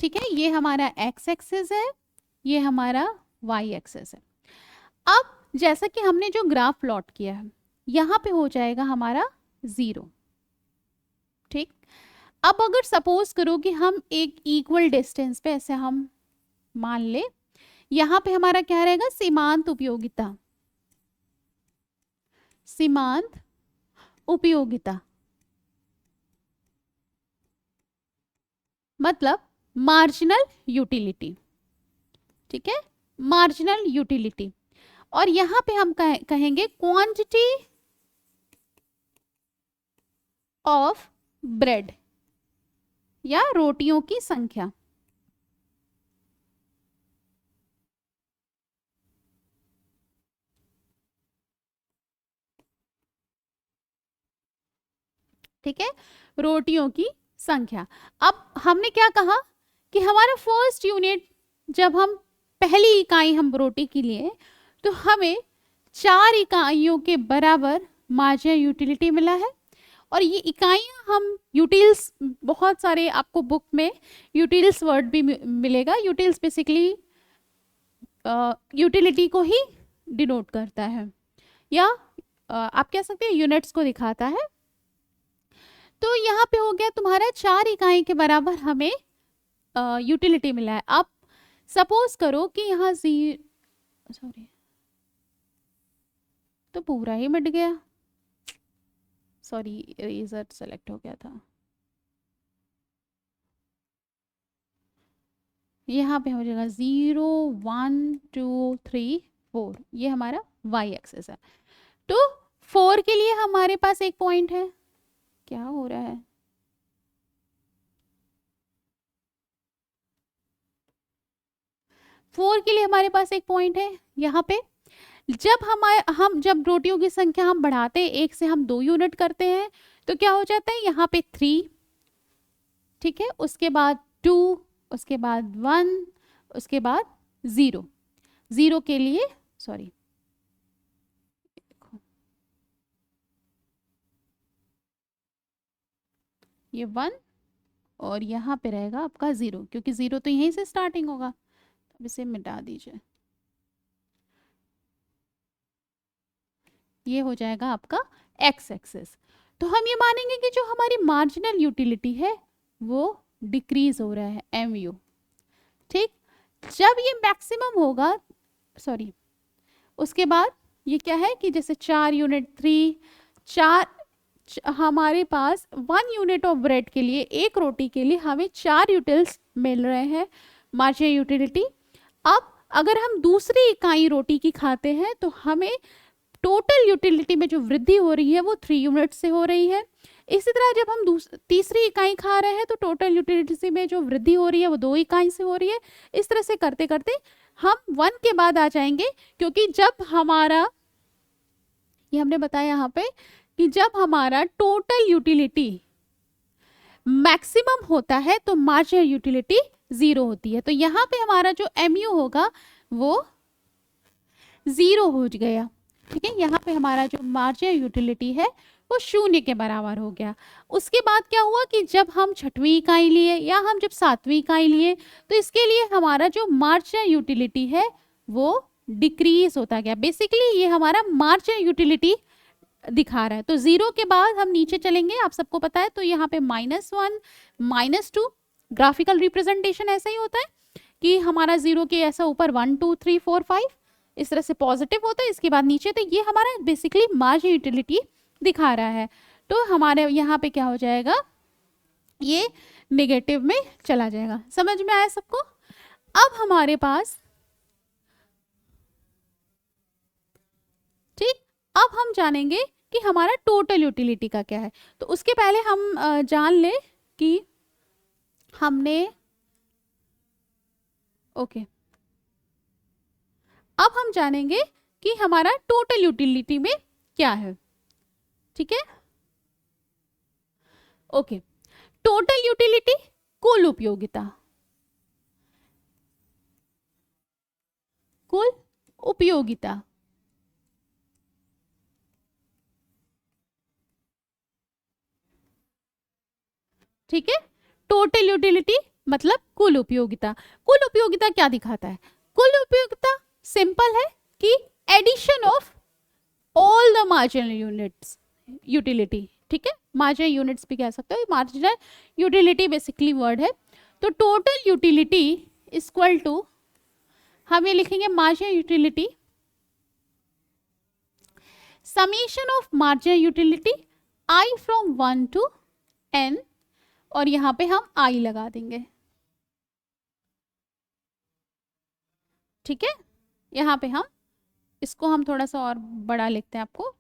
ठीक है, ये हमारा एक्स एक्सिस है, ये हमारा वाई एक्सिस है। अब जैसा कि हमने जो ग्राफ प्लॉट किया है, यहाँ पे हो जाएगा हमारा ज़ीरो। ठीक, अब अगर सपोज करो कि हम एक इक्वल डिस्टेंस पे ऐसे हम मान ले, यहाँ पे हमारा क्या रहेगा, सीमांत उपयोगिता, सीमांत उपयोगिता मतलब मार्जिनल यूटिलिटी। ठीक है, मार्जिनल यूटिलिटी। और यहां पे हम कहेंगे क्वांटिटी ऑफ ब्रेड या रोटियों की संख्या। ठीक है, रोटियों की संख्या। अब हमने क्या कहा कि हमारा फर्स्ट यूनिट, जब हम पहली इकाई हम रोटी की लिए तो हमें 4 इकाइयों के बराबर मार्जिनल यूटिलिटी मिला है। और ये इकाइयां हम यूटिल्स, बहुत सारे आपको बुक में यूटिल्स वर्ड भी मिलेगा। यूटिल्स बेसिकली यूटिलिटी को ही डिनोट करता है, या आप कह सकते हैं यूनिट्स को दिखाता है। तो यहाँ पे हो गया तुम्हारा 4 इकाई के बराबर हमें यूटिलिटी मिला है। अब सपोज करो कि यहाँ सॉरी, तो पूरा ही मिट गया, सॉरी इरेजर सेलेक्ट हो गया था। यहाँ पे हो जाएगा 0 1 2 3 4, ये हमारा वाई एक्सेस है। तो 4 के लिए हमारे पास एक पॉइंट है। क्या हो रहा है, फोर के लिए हमारे पास एक पॉइंट है यहाँ पे। जब हम जब रोटियों की संख्या हम बढ़ाते हैं, 1 से हम 2 यूनिट करते हैं, तो क्या हो जाता है, यहाँ पे 3, ठीक है, उसके बाद 2, उसके बाद 1, उसके बाद 0। 0 के लिए सॉरी, ये 1 और यहाँ पे रहेगा आपका 0, क्योंकि 0 तो यहीं से स्टार्टिंग होगा। अब इसे मिटा दीजिए, ये हो जाएगा आपका एक्स एक्सिस। तो हम ये मानेंगे कि जो हमारी मार्जिनल यूटिलिटी है वो डिक्रीज हो रहा है, MU। ठीक, जब ये मैक्सिमम होगा, सॉरी, उसके बाद ये क्या है कि जैसे 4 यूनिट 3 4, हमारे पास 1 यूनिट ऑफ ब्रेड के लिए, एक रोटी के लिए हमें 4 यूटिल्स मिल रहे हैं मार्जिनल यूटिलिटी। अब अगर हम दूसरी इकाई रोटी की खाते हैं तो हमें टोटल यूटिलिटी में जो वृद्धि हो रही है वो 3 यूनिट से हो रही है। इसी तरह जब हम तीसरी इकाई खा रहे हैं तो टोटल यूटिलिटी में जो वृद्धि हो रही है वो 2 इकाई से हो रही है। इस तरह से करते करते हम 1 के बाद आ जाएंगे, क्योंकि जब हमारा, ये हमने बताया यहाँ पे कि जब हमारा टोटल यूटिलिटी मैक्सिमम होता है तो मार्जिनल यूटिलिटी 0 होती है। तो यहाँ पे हमारा जो MU होगा वो 0 हो गया। ठीक है, यहाँ पे हमारा जो मार्जिनल यूटिलिटी है वो 0 के बराबर हो गया। उसके बाद क्या हुआ कि जब हम 6वीं इकाई लिए या हम जब 7वीं इकाई लिए तो इसके लिए हमारा जो मार्जिनल यूटिलिटी है वो डिक्रीज होता गया। बेसिकली ये हमारा मार्जिनल यूटिलिटी दिखा रहा है। तो 0 के बाद हम नीचे चलेंगे, आप सबको पता है, तो यहाँ पे -1 -2 ग्राफिकल रिप्रेजेंटेशन ऐसा ही होता है कि हमारा 0 के ऐसा ऊपर 1 2 3 4 5 इस तरह से पॉजिटिव होता है, इसके बाद नीचे, तो ये हमारा बेसिकली मार्जिन यूटिलिटी दिखा रहा है। तो हमारे यहाँ पे क्या हो जाएगा, ये नेगेटिव में चला जाएगा। समझ में आया सबको? अब हमारे पास, ठीक, अब हम जानेंगे कि हमारा टोटल यूटिलिटी का क्या है। तो उसके पहले हम जान ले कि हमने, ओके, अब हम जानेंगे कि हमारा टोटल यूटिलिटी में क्या है। ठीक है, ओके। टोटल यूटिलिटी, कुल उपयोगिता, कुल उपयोगिता, ठीक है। टोटल यूटिलिटी मतलब कुल उपयोगिता। कुल उपयोगिता क्या दिखाता है? कुल उपयोगिता सिंपल है कि addition of all the marginal units utility, ठीक है, मार्जिनल यूनिट्स भी कह सकते हो, मार्जिनल यूटिलिटी बेसिकली वर्ड है। तो टोटल यूटिलिटी इक्वल टू, हम ये लिखेंगे marginal utility summation of marginal utility I from 1 to n, और यहां पे हम आई लगा देंगे। ठीक है, यहां पे हम इसको हम थोड़ा सा और बड़ा लिखते हैं आपको,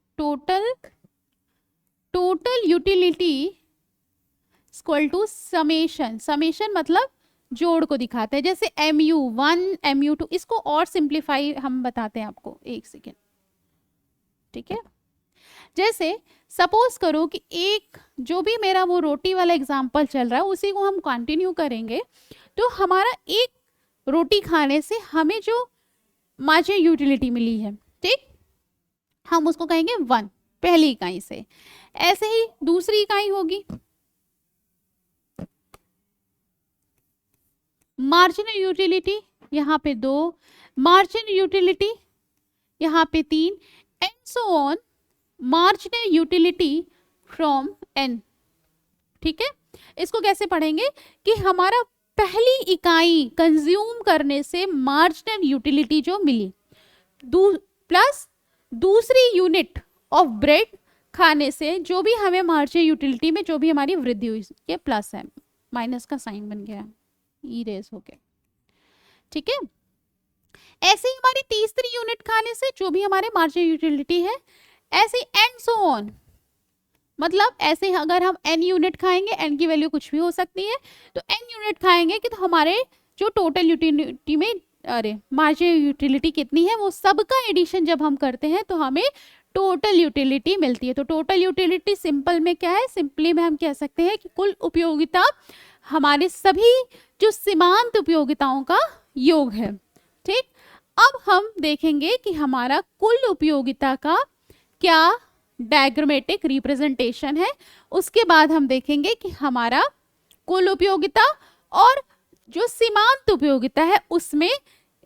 total utility equal to summation, summation मतलब जोड़ को दिखाते हैं, जैसे MU1 MU2, इसको और सिंप्लीफाई हम बताते हैं आपको, एक सेकेंड। ठीक है, जैसे सपोज करो कि एक, जो भी मेरा वो रोटी वाला एग्जांपल चल रहा है उसी को हम कंटिन्यू करेंगे। तो हमारा एक रोटी खाने से हमें जो मार्जिनल यूटिलिटी मिली है, ठीक, हम उसको कहेंगे 1 पहली इकाई से। ऐसे ही दूसरी इकाई होगी, मार्जिनल यूटिलिटी यहाँ पे 2, मार्जिनल यूटिलिटी यहाँ पे 3, and so on, marginal utility from n। ठीक है, इसको कैसे पढ़ेंगे कि हमारा पहली इकाई कंज्यूम करने से मार्जिनल यूटिलिटी जो मिली, प्लस दूसरी यूनिट ऑफ ब्रेड खाने से जो भी हमें मार्जिनल यूटिलिटी में जो भी हमारी वृद्धि हुई, ये प्लस है, माइनस का साइन बन गया, इरेज हो गया। ठीक है, ऐसे ही हमारी तीसरी यूनिट खाने से जो भी हमारे मार्जिनल यूटिलिटी है, ऐसे एंड सो ऑन, मतलब ऐसे अगर हम n यूनिट खाएंगे, n की वैल्यू कुछ भी हो सकती है, तो n यूनिट खाएंगे कि तो हमारे जो टोटल यूटिलिटी में, अरे मार्जिनल यूटिलिटी कितनी है, वो सबका एडिशन जब हम करते हैं तो हमें टोटल यूटिलिटी मिलती है। तो टोटल यूटिलिटी सिंपल में क्या है, सिंपली में हम कह सकते हैं कि कुल उपयोगिता हमारे सभी जो सीमांत उपयोगिताओं का योग है। ठीक, अब हम देखेंगे कि हमारा कुल उपयोगिता का क्या डायग्रामेटिक रिप्रेजेंटेशन है। उसके बाद हम देखेंगे कि हमारा कुल उपयोगिता और जो सीमांत उपयोगिता है उसमें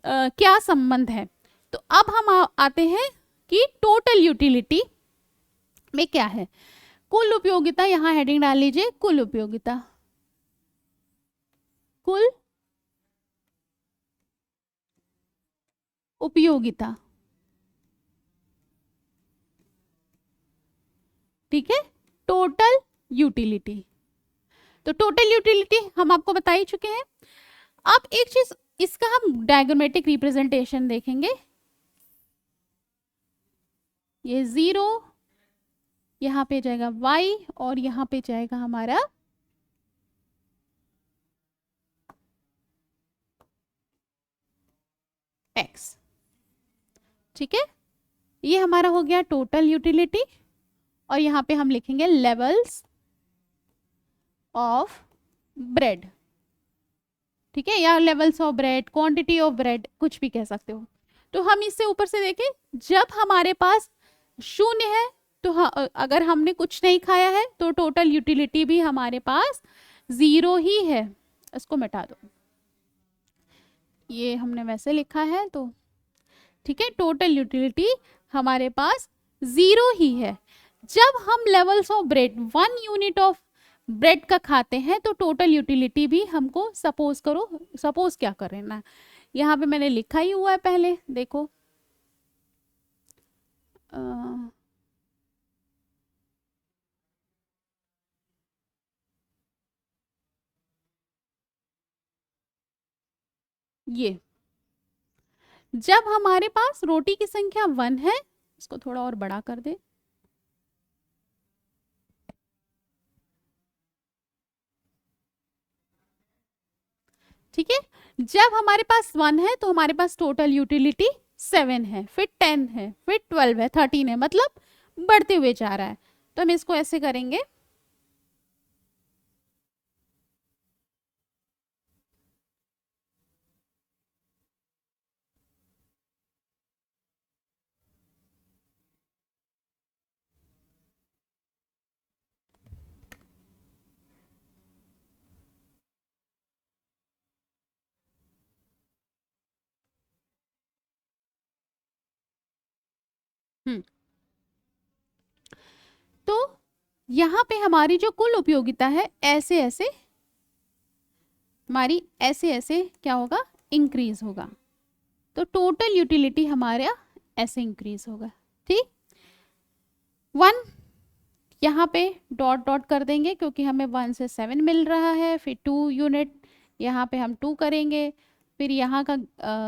क्या संबंध है। तो अब हम आते हैं कि टोटल यूटिलिटी में क्या है। कुल उपयोगिता, यहां हेडिंग डाल लीजिए, कुल उपयोगिता, कुल उपयोगिता, ठीक है, टोटल यूटिलिटी। तो टोटल यूटिलिटी हम आपको बता ही चुके हैं। अब एक चीज, इसका हम डायग्रामेटिक रिप्रेजेंटेशन देखेंगे। ये 0 यहाँ पे जाएगा y और यहाँ पे जाएगा हमारा x। ठीक है, ये हमारा हो गया टोटल यूटिलिटी, और यहाँ पे हम लिखेंगे लेवल्स ऑफ ब्रेड। ठीक है, या levels of bread, quantity of bread, कुछ भी कह सकते हो। तो हम इससे ऊपर से देखें, जब हमारे पास 0 है तो अगर हमने कुछ नहीं खाया है तो टोटल यूटिलिटी भी हमारे पास 0 ही है। इसको मिटा दो, ये हमने वैसे लिखा है तो ठीक है, टोटल यूटिलिटी हमारे पास 0 ही है। जब हम levels of bread 1 unit of bread का खाते हैं तो टोटल यूटिलिटी भी हमको सपोज करो, सपोज क्या करना है, यहाँ पे मैंने लिखा ही हुआ है पहले, देखो अ, ये जब हमारे पास रोटी की संख्या 1 है, इसको थोड़ा और बड़ा कर दे, ठीक है। जब हमारे पास 1 है तो हमारे पास टोटल यूटिलिटी 7 है, फिर 10 है, फिर 12 है, 13 है, मतलब बढ़ते हुए जा रहा है। तो हम इसको ऐसे करेंगे, हम्म, तो यहाँ पे हमारी जो कुल उपयोगिता है ऐसे ऐसे हमारी ऐसे ऐसे क्या होगा, इंक्रीज होगा। तो टोटल यूटिलिटी हमारा ऐसे इंक्रीज होगा, ठीक। 1 यहाँ पे डॉट डॉट कर देंगे क्योंकि हमें 1 से 7 मिल रहा है, फिर 2 यूनिट यहाँ पे हम 2 करेंगे, फिर यहाँ का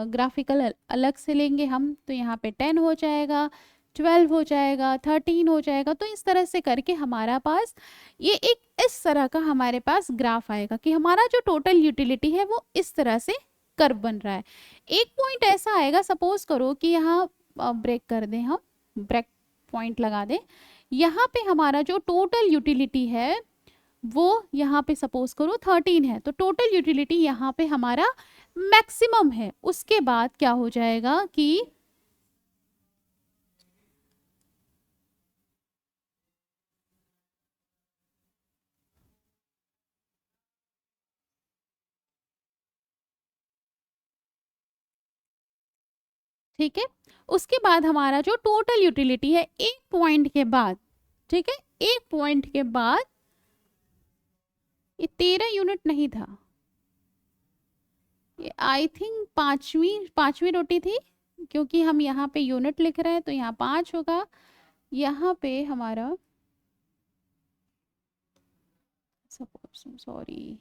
ग्राफिकल अलग से लेंगे हम, तो यहाँ पे 10 हो जाएगा, 12 हो जाएगा, 13 हो जाएगा। तो इस तरह से करके हमारा पास ये एक इस तरह का हमारे पास ग्राफ आएगा कि हमारा जो टोटल यूटिलिटी है वो इस तरह से कर्व बन रहा है। एक पॉइंट ऐसा आएगा, सपोज करो कि यहाँ ब्रेक कर दें, हम ब्रेक पॉइंट लगा दें, यहाँ पे हमारा जो टोटल यूटिलिटी है वो यहाँ पे सपोज करो 13 है, तो टोटल यूटिलिटी यहाँ पे हमारा मैक्सिमम है। उसके बाद क्या हो जाएगा कि ठीक है, उसके बाद हमारा जो टोटल यूटिलिटी है एक पॉइंट के बाद, ठीक है, एक पॉइंट के बाद, ये 13 यूनिट नहीं था, ये आई थिंक पांचवी पांचवी रोटी थी, क्योंकि हम यहाँ पे यूनिट लिख रहे हैं तो यहाँ 5 होगा, यहाँ पे हमारा सपोज, सॉरी,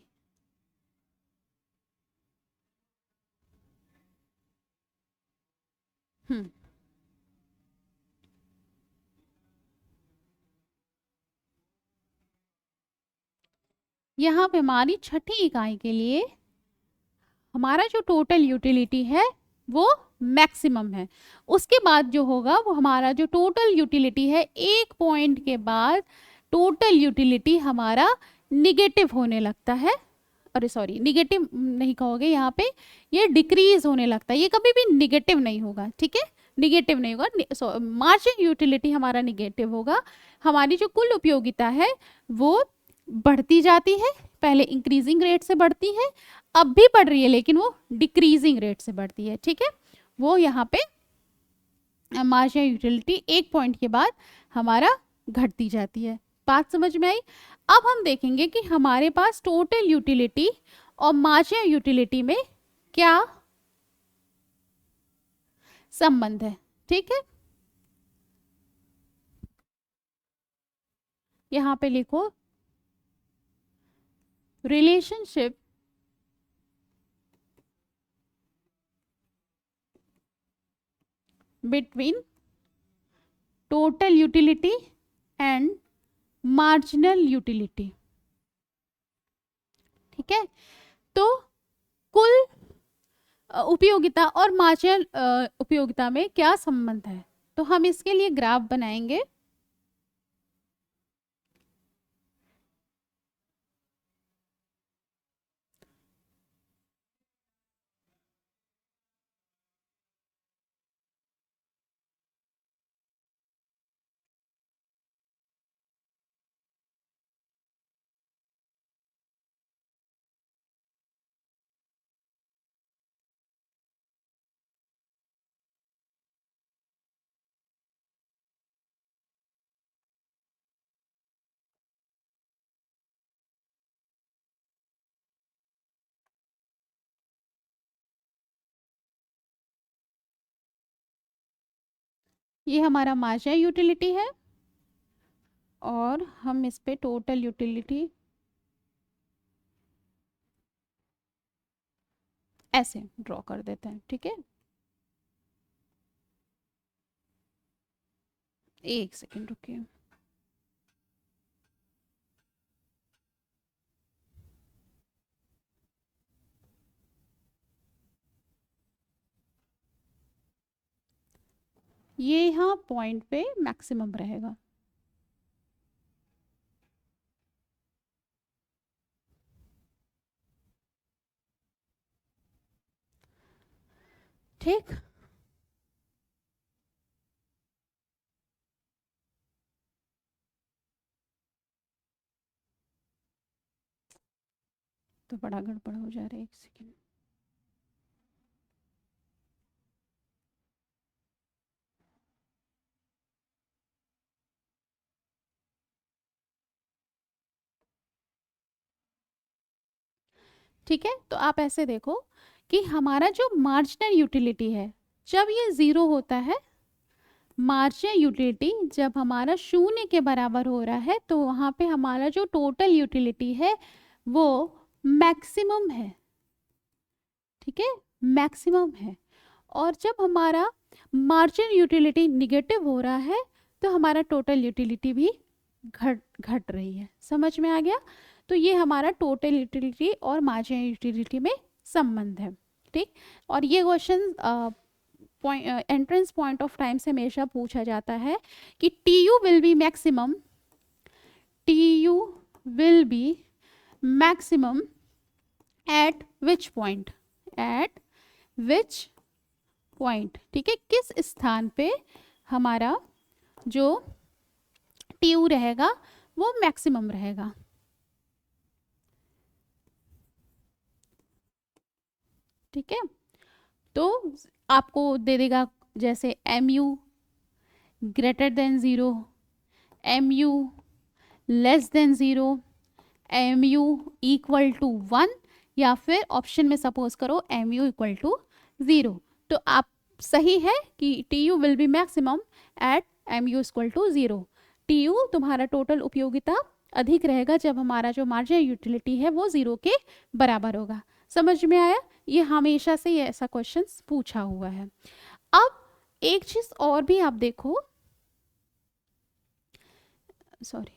हम्म, यहाँ पे हमारी छठी इकाई के लिए हमारा जो टोटल यूटिलिटी है वो मैक्सिमम है। उसके बाद जो होगा वो हमारा जो टोटल यूटिलिटी है एक पॉइंट के बाद टोटल यूटिलिटी हमारा निगेटिव होने लगता है, अरे सॉरी निगेटिव नहीं कहोगे यहाँ पे, ये डिक्रीज होने लगता है, ये कभी भी निगेटिव नहीं होगा, ठीक है, निगेटिव नहीं होगा, मार्जिन यूटिलिटी हमारा निगेटिव होगा। हमारी जो कुल उपयोगिता है वो बढ़ती जाती है, पहले इंक्रीजिंग रेट से बढ़ती है, अब भी बढ़ रही है लेकिन वो डिक्रीजिंग रेट से बढ़ती है, ठीक है। वो यहाँ पे मार्जिनल यूटिलिटी एक पॉइंट के बाद हमारा घटती जाती है। बात समझ में आई। अब हम देखेंगे कि हमारे पास टोटल यूटिलिटी और मार्जिनल यूटिलिटी में क्या संबंध है, ठीक है। यहाँ पे लिखो relationship between total utility and marginal utility, ठीक है। तो कुल उपयोगिता और मार्जिनल उपयोगिता में क्या संबंध है, तो हम इसके लिए ग्राफ बनाएंगे। ये हमारा मार्जिनल यूटिलिटी है और हम इस पे टोटल यूटिलिटी ऐसे ड्रॉ कर देते हैं, ठीक है। एक सेकेंड रुकिए। ये यहाँ पॉइंट पे मैक्सिमम रहेगा, ठीक। तो बड़ा गड़बड़ हो जा रहा है, एक सेकेंड। ठीक है, तो आप ऐसे देखो कि हमारा जो मार्जिनल यूटिलिटी है, जब ये ज़ीरो होता है, मार्जिनल यूटिलिटी जब हमारा शून्य के बराबर हो रहा है, तो वहाँ पे हमारा जो टोटल यूटिलिटी है वो मैक्सिमम है, ठीक है, मैक्सिमम है। और जब हमारा मार्जिनल यूटिलिटी निगेटिव हो रहा है, तो हमारा टोटल यूटिलिटी भी घट घट रही है। समझ में आ गया? तो ये हमारा टोटल यूटिलिटी और मार्जिनल यूटिलिटी में संबंध है, ठीक। और ये question entrance point of time से हमेशा पूछा जाता है कि T U will be maximum, T U will be maximum eight which point, eight which point, ठीक है, किस स्थान पे हमारा जो टी यू रहेगा वो मैक्सिमम रहेगा, ठीक है। तो आपको दे देगा जैसे M U greater than zero, M U less than zero, M U equal to one, या फिर ऑप्शन में सपोज करो M U equal to zero. तो आप सही है कि T U will be maximum at M U equal to zero. T U तुम्हारा टोटल उपयोगिता अधिक रहेगा जब हमारा जो मार्जिनल यूटिलिटी है वो ज़ीरो के बराबर होगा। समझ में आया? ये हमेशा से ये ऐसा क्वेश्चन पूछा हुआ है। अब एक चीज़ और भी आप देखो, सॉरी,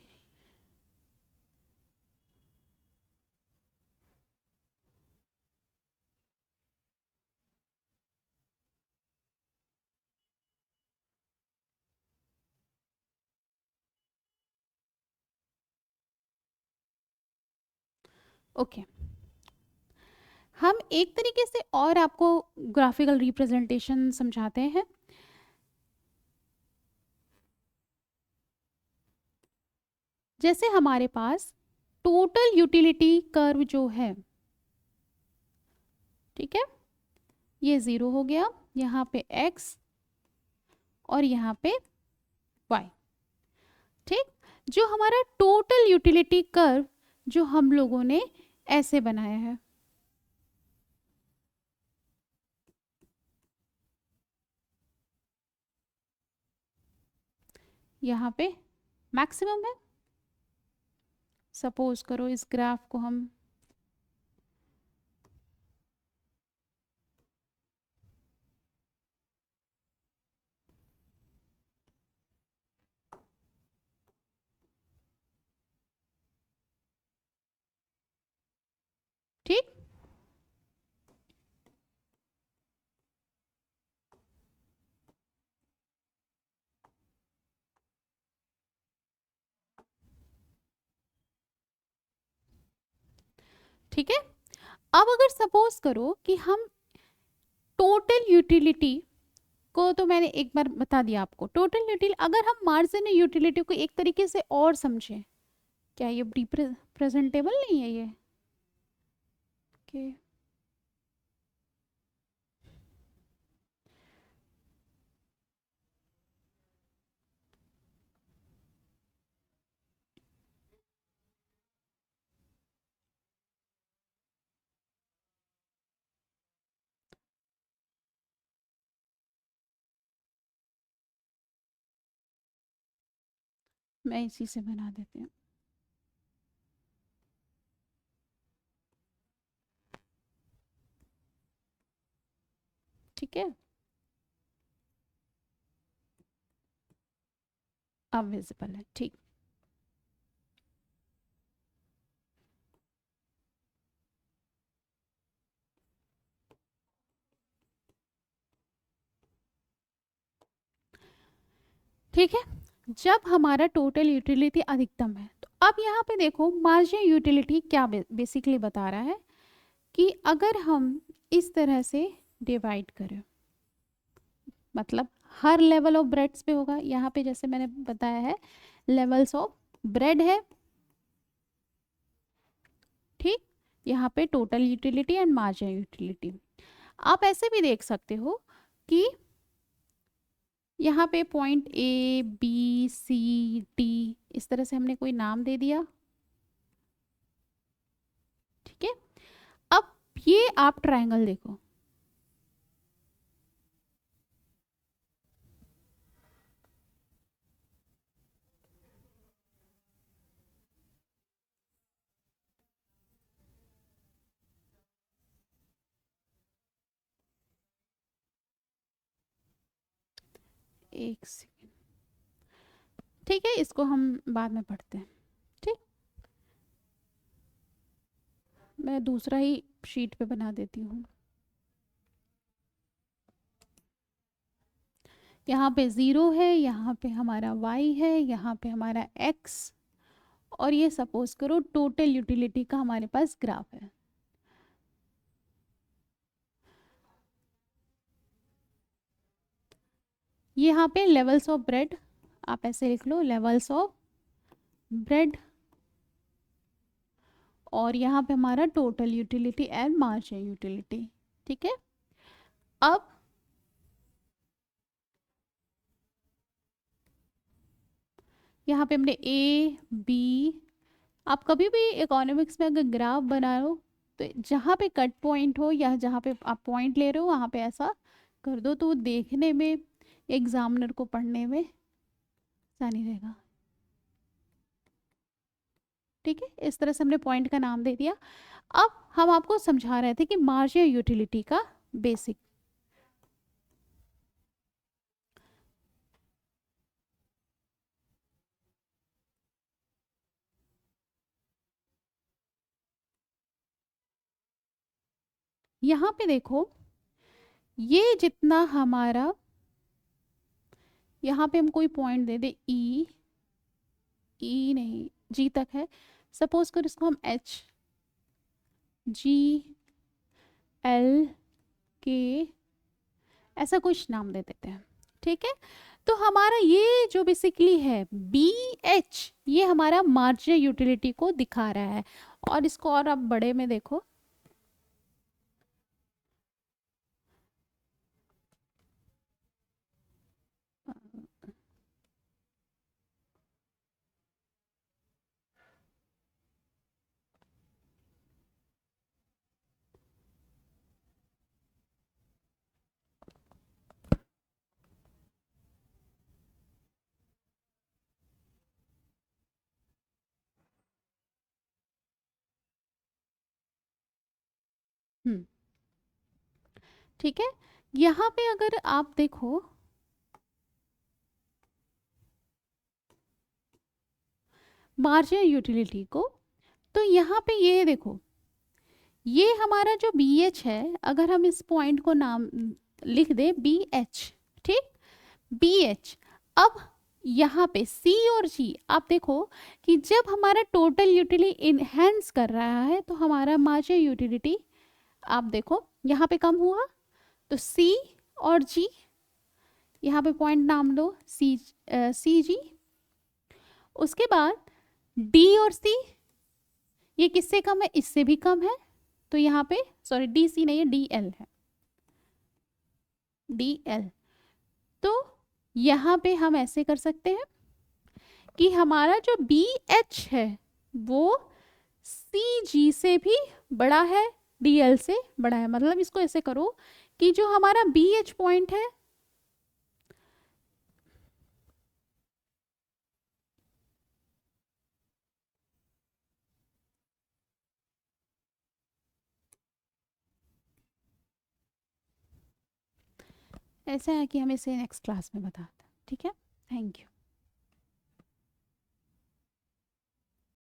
ओके। हम एक तरीके से और आपको ग्राफिकल रिप्रेजेंटेशन समझाते हैं। जैसे हमारे पास टोटल यूटिलिटी कर्व जो है, ठीक है, ये ज़ीरो हो गया, यहाँ पे x और यहाँ पे y, ठीक। जो हमारा टोटल यूटिलिटी कर्व जो हम लोगों ने ऐसे बनाया है, यहाँ पे मैक्सिमम है। सपोज करो इस ग्राफ को हम ठीक, ठीक है। अब अगर सपोज करो कि हम टोटल यूटिलिटी को, तो मैंने एक बार बता दिया आपको, टोटल यूटिलिटी अगर हम मार्जिनल यूटिलिटी को एक तरीके से और समझें, क्या ये रिप्रेजेंटेबल नहीं है ये कि मैं इसी से बना देती हूँ। ठीक है, अब विजिबल है। ठीक, ठीक है। जब हमारा टोटल यूटिलिटी अधिकतम है, तो अब यहाँ पे देखो मार्जिनल यूटिलिटी क्या बेसिकली बता रहा है कि अगर हम इस तरह से डिवाइड करें, मतलब हर लेवल ऑफ ब्रेड्स पे होगा। यहाँ पे जैसे मैंने बताया है लेवल्स ऑफ ब्रेड है, ठीक। यहाँ पे total utility and marginal utility. आप ऐसे भी देख सकते हो कि यहाँ पे point A B C D इस तरह से हमने कोई नाम दे दिया, ठीक है। अब ये आप ट्रायंगल देखो, एक सेकेंड, ठीक है, इसको हम बाद में पढ़ते हैं। ठीक, मैं दूसरा ही शीट पे बना देती हूँ। यहाँ पे 0 है, यहाँ पे हमारा y है, यहाँ पे हमारा x, और ये सपोज करो टोटल यूटिलिटी का हमारे पास ग्राफ है। यहाँ पे लेवल्स ऑफ ब्रेड, आप ऐसे लिख लो लेवल्स ऑफ ब्रेड, और यहाँ पे हमारा total utility and marginal utility, ठीक है। अब यहाँ पे हमने ए बी, आप कभी भी इकोनॉमिक्स में अगर ग्राफ बनाओ तो जहाँ पे कट पॉइंट हो या जहाँ पे आप पॉइंट ले रहे हो वहाँ पे ऐसा कर दो, तो वो देखने में एग्जामिनर को पढ़ने में आसानी रहेगा, ठीक है। इस तरह से हमने पॉइंट का नाम दे दिया। अब हम आपको समझा रहे थे कि मार्जिनल यूटिलिटी का बेसिक, यहाँ पे देखो ये जितना हमारा, यहाँ पे हम कोई पॉइंट दे दे ई, ई नहीं जी तक है, सपोज कर इसको हम एच जी एल के ऐसा कुछ नाम दे देते हैं, ठीक है। तो हमारा ये जो बेसिकली है बी एच, ये हमारा मार्जिनल यूटिलिटी को दिखा रहा है। और इसको और आप बड़े में देखो, ठीक है। यहाँ पे अगर आप देखो मार्जिनल यूटिलिटी को, तो यहाँ पे ये देखो ये हमारा जो बी एच है, अगर हम इस पॉइंट को नाम लिख दे बी एच, ठीक, बी एच। अब यहाँ पे सी और जी आप देखो कि जब हमारा टोटल यूटिलिटी इनहेंस कर रहा है तो हमारा मार्जिनल यूटिलिटी आप देखो यहाँ पे कम हुआ, तो सी और जी यहाँ पे पॉइंट नाम लो सी जी। उसके बाद डी और सी ये किससे कम है, इससे भी कम है, तो यहाँ पे सॉरी डी सी नहीं है डी एल है, डी एल। तो यहाँ पे हम ऐसे कर सकते हैं कि हमारा जो बी एच है वो सी जी से भी बड़ा है, डी एल से बड़ा है। मतलब इसको ऐसे करो कि जो हमारा बी एच पॉइंट है ऐसा है कि हम इसे नेक्स्ट क्लास में बताते हैं, ठीक है। Thank you.